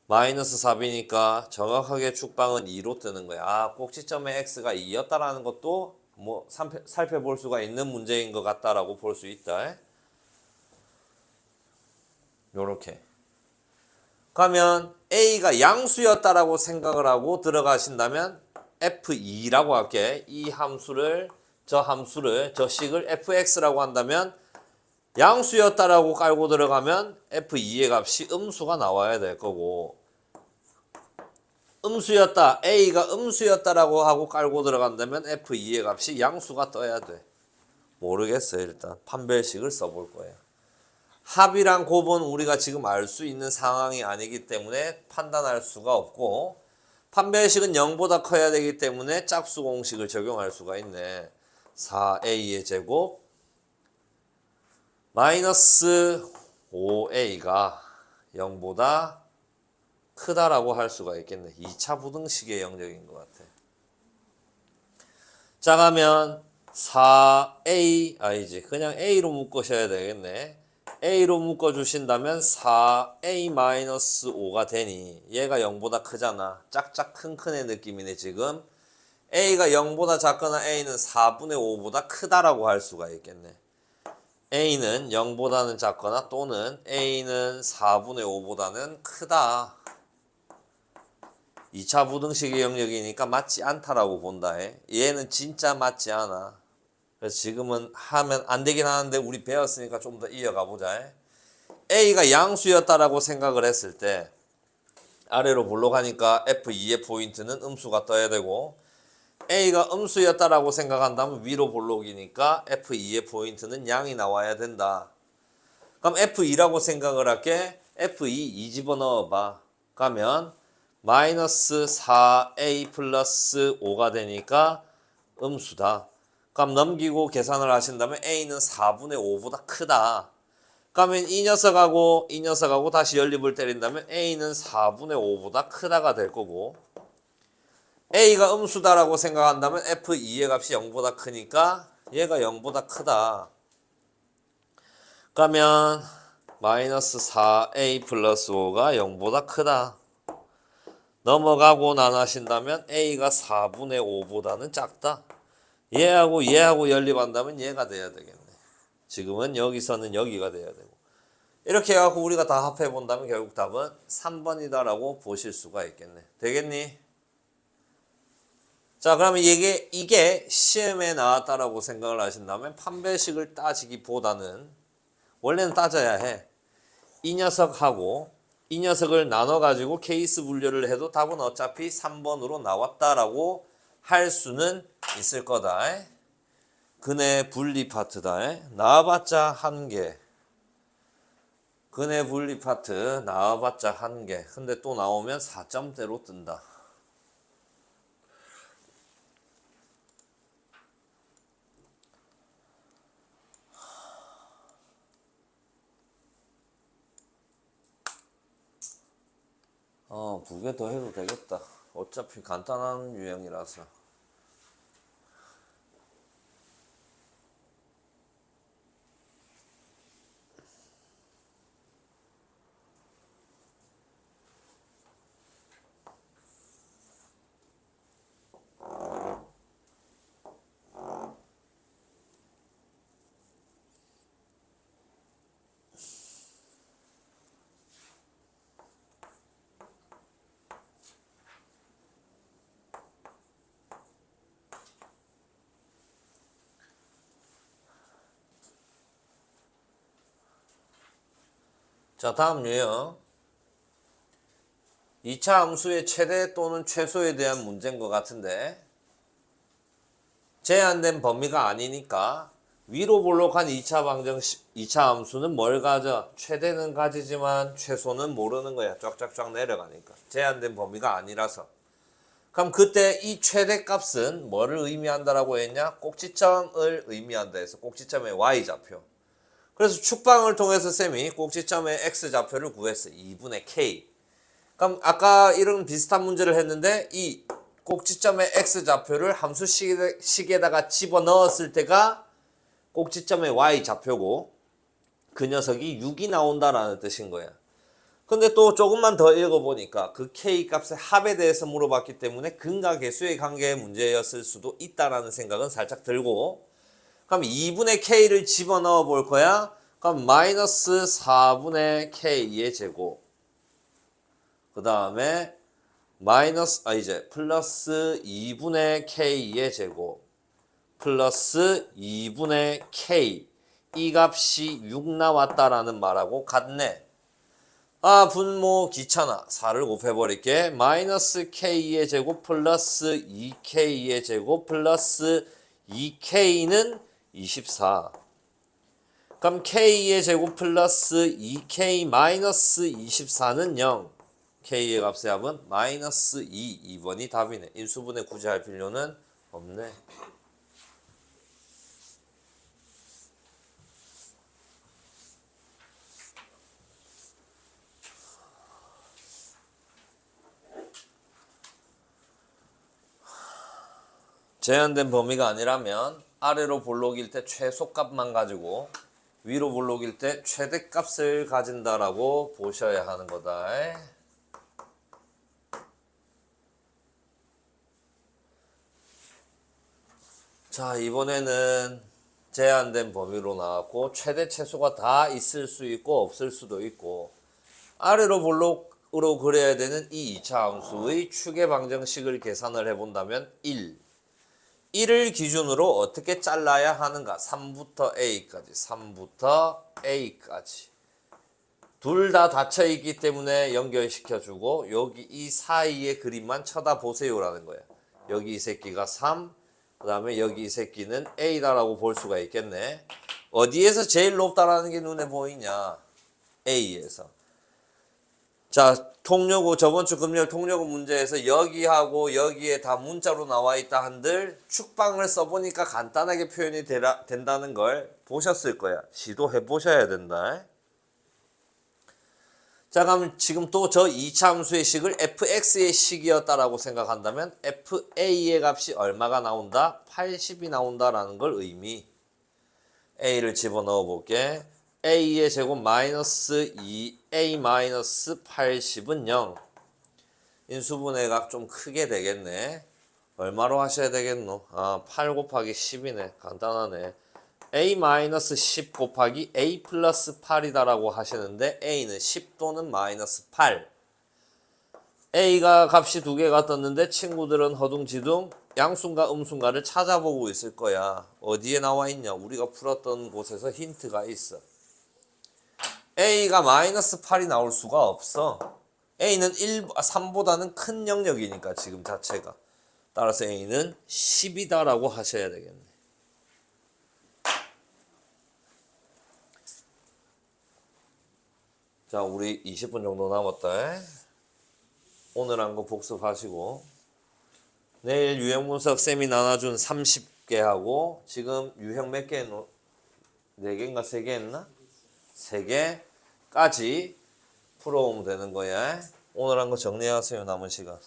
마이너스 4b니까 정확하게 축방은 2로 뜨는 거야. 아, 꼭지점의 x가 2였다라는 것도 뭐 살펴볼 수가 있는 문제인 것 같다라고 볼 수 있다. 요렇게. 그러면 a가 양수였다라고 생각을 하고 들어가신다면 f2라고 할게. 이 함수를 저 식을 fx라고 한다면 양수였다라고 깔고 들어가면 f2의 값이 음수가 나와야 될 거고 음수였다, a가 음수였다라고 하고 깔고 들어간다면 f2의 값이 양수가 떠야 돼. 모르겠어요. 일단 판별식을 써볼 거예요. 합이랑 곱은 우리가 지금 알 수 있는 상황이 아니기 때문에 판단할 수가 없고 판별식은 0보다 커야 되기 때문에 짝수 공식을 적용할 수가 있네. 4a의 제곱 마이너스 5a가 0보다 크다라고 할 수가 있겠네. 2차 부등식의 영역인 것 같아. 자, 가면 4a 아니지. 그냥 a로 묶으셔야 되겠네. a로 묶어주신다면 4a-5가 되니 얘가 0보다 크잖아. 짝짝 큰큰의 느낌이네 지금. a가 0보다 작거나 a는 4분의 5보다 크다라고 할 수가 있겠네. a는 0보다는 작거나 또는 a는 4분의 5보다는 크다. 2차 부등식의 영역이니까 맞지 않다라고 본다. 얘는 진짜 맞지 않아. 그래서 지금은 하면 안 되긴 하는데 우리 배웠으니까 좀 더 이어가 보자. a가 양수였다라고 생각을 했을 때 아래로 볼록하니까 f2의 포인트는 음수가 떠야 되고 a가 음수였다라고 생각한다면 위로 볼록이니까 f2의 포인트는 양이 나와야 된다. 그럼 f2라고 생각을 할게. f2 2 집어넣어 봐. 가면 마이너스 4a 플러스 5가 되니까 음수다. 그럼 넘기고 계산을 하신다면 a는 4분의 5보다 크다. 그러면 이 녀석하고 다시 연립을 때린다면 A는 4분의 5보다 크다가 될 거고 A가 음수다라고 생각한다면 F2의 값이 0보다 크니까 얘가 0보다 크다. 그러면 마이너스 4A 플러스 5가 0보다 크다. 넘어가고 나눠신다면 A가 4분의 5보다는 작다. 얘하고 연립한다면 얘가 돼야 되겠네. 지금은 여기서는 여기가 돼야 되고. 이렇게 해갖고 우리가 다 합해본다면 결국 답은 3번이다라고 보실 수가 있겠네. 되겠니? 자, 그러면 이게 시험에 나왔다라고 생각을 하신다면 판별식을 따지기보다는 원래는 따져야 해. 이 녀석하고 이 녀석을 나눠가지고 케이스 분류를 해도 답은 어차피 3번으로 나왔다라고 할 수는 있을 거다. 근의 분리 파트다. 나와봤자 한 개. 근의 분리 파트 나와봤자 한 개. 근데 또 나오면 4점대로 뜬다. 두 개 더 해도 되겠다. 어차피 간단한 유형이라서. 자, 다음 유형. 2차 함수의 최대 또는 최소에 대한 문제인 것 같은데 제한된 범위가 아니니까 위로 볼록한 2차 함수는 뭘 가져? 최대는 가지지만 최소는 모르는 거야. 쫙쫙쫙 내려가니까. 제한된 범위가 아니라서. 그럼 그때 이 최대값은 뭐를 의미한다라고 했냐? 꼭지점을 의미한다 해서 꼭지점의 y좌표. 그래서 축방을 통해서 쌤이 꼭지점의 x좌표를 구했어요. 2분의 k. 그럼 아까 이런 비슷한 문제를 했는데 이 꼭지점의 x좌표를 함수식에다가 집어넣었을 때가 꼭지점의 y좌표고 그 녀석이 6이 나온다라는 뜻인 거야. 근데 또 조금만 더 읽어보니까 그 k 값의 합에 대해서 물어봤기 때문에 근과 계수의 관계의 문제였을 수도 있다라는 생각은 살짝 들고 그럼 2분의 k를 집어넣어 볼 거야. 그럼 마이너스 4분의 k의 제곱 그 다음에 플러스 2분의 k의 제곱 플러스 2분의 k 이 값이 6 나왔다라는 말하고 같네. 분모 귀찮아. 4를 곱해버릴게. 마이너스 k의 제곱 플러스 2k의 제곱 플러스 2k는 24. 그럼 k의 제곱 플러스 2k 마이너스 24는 0. k의 값의 합은 마이너스 2. 2번이 답이네. 인수분해 굳이 할 필요는 없네. 제한된 범위가 아니라면 아래로 볼록일 때 최소값만 가지고 위로 볼록일 때 최대값을 가진다라고 보셔야 하는 거다. 자, 이번에는 제한된 범위로 나왔고 최대 최소가 다 있을 수 있고 없을 수도 있고 아래로 볼록으로 그려야 되는 이 2차 함수의 추계 방정식을 계산을 해본다면 1을 기준으로 어떻게 잘라야 하는가? 3부터 A까지. 둘 다 닫혀 있기 때문에 연결시켜주고 여기 이 사이의 그림만 쳐다보세요라는 거야. 여기 이 새끼가 3, 그 다음에 여기 이 새끼는 A다라고 볼 수가 있겠네. 어디에서 제일 높다라는 게 눈에 보이냐? A에서. 자, 통요고 저번 주 금요일 통요고 문제에서 여기하고 여기에 다 문자로 나와 있다 한들 축방을 써보니까 간단하게 표현이 된다는 걸 보셨을 거야. 시도해 보셔야 된다. 자, 그럼 지금 또 저 이차함수의 식을 fx의 식이었다라고 생각한다면 fa의 값이 얼마가 나온다? 80이 나온다라는 걸 의미. a를 집어넣어 볼게. a의 제곱 마이너스 2a 마이너스 80은 0. 인수분해 각 좀 크게 되겠네. 얼마로 하셔야 되겠노? 8 곱하기 10이네. 간단하네. a-10 곱하기 a 플러스 8이다라고 하시는데 a는 10 또는 마이너스 8. a가 값이 두 개가 떴는데 친구들은 허둥지둥 양수인가 음수인가를 찾아보고 있을 거야. 어디에 나와 있냐? 우리가 풀었던 곳에서 힌트가 있어. a가 마이너스 8이 나올 수가 없어. a는 3보다는 큰 영역이니까 지금 자체가. 따라서 a는 10이다라고 하셔야 되겠네. 자, 우리 20분 정도 남았다. 오늘 한 거 복습하시고 내일 유형 분석 쌤이 나눠준 30개 하고 지금 유형 몇 개 했노? 4개인가 3개 했나? 3개까지 풀어오면 되는 거야. 오늘 한 거 정리하세요. 남은 시간.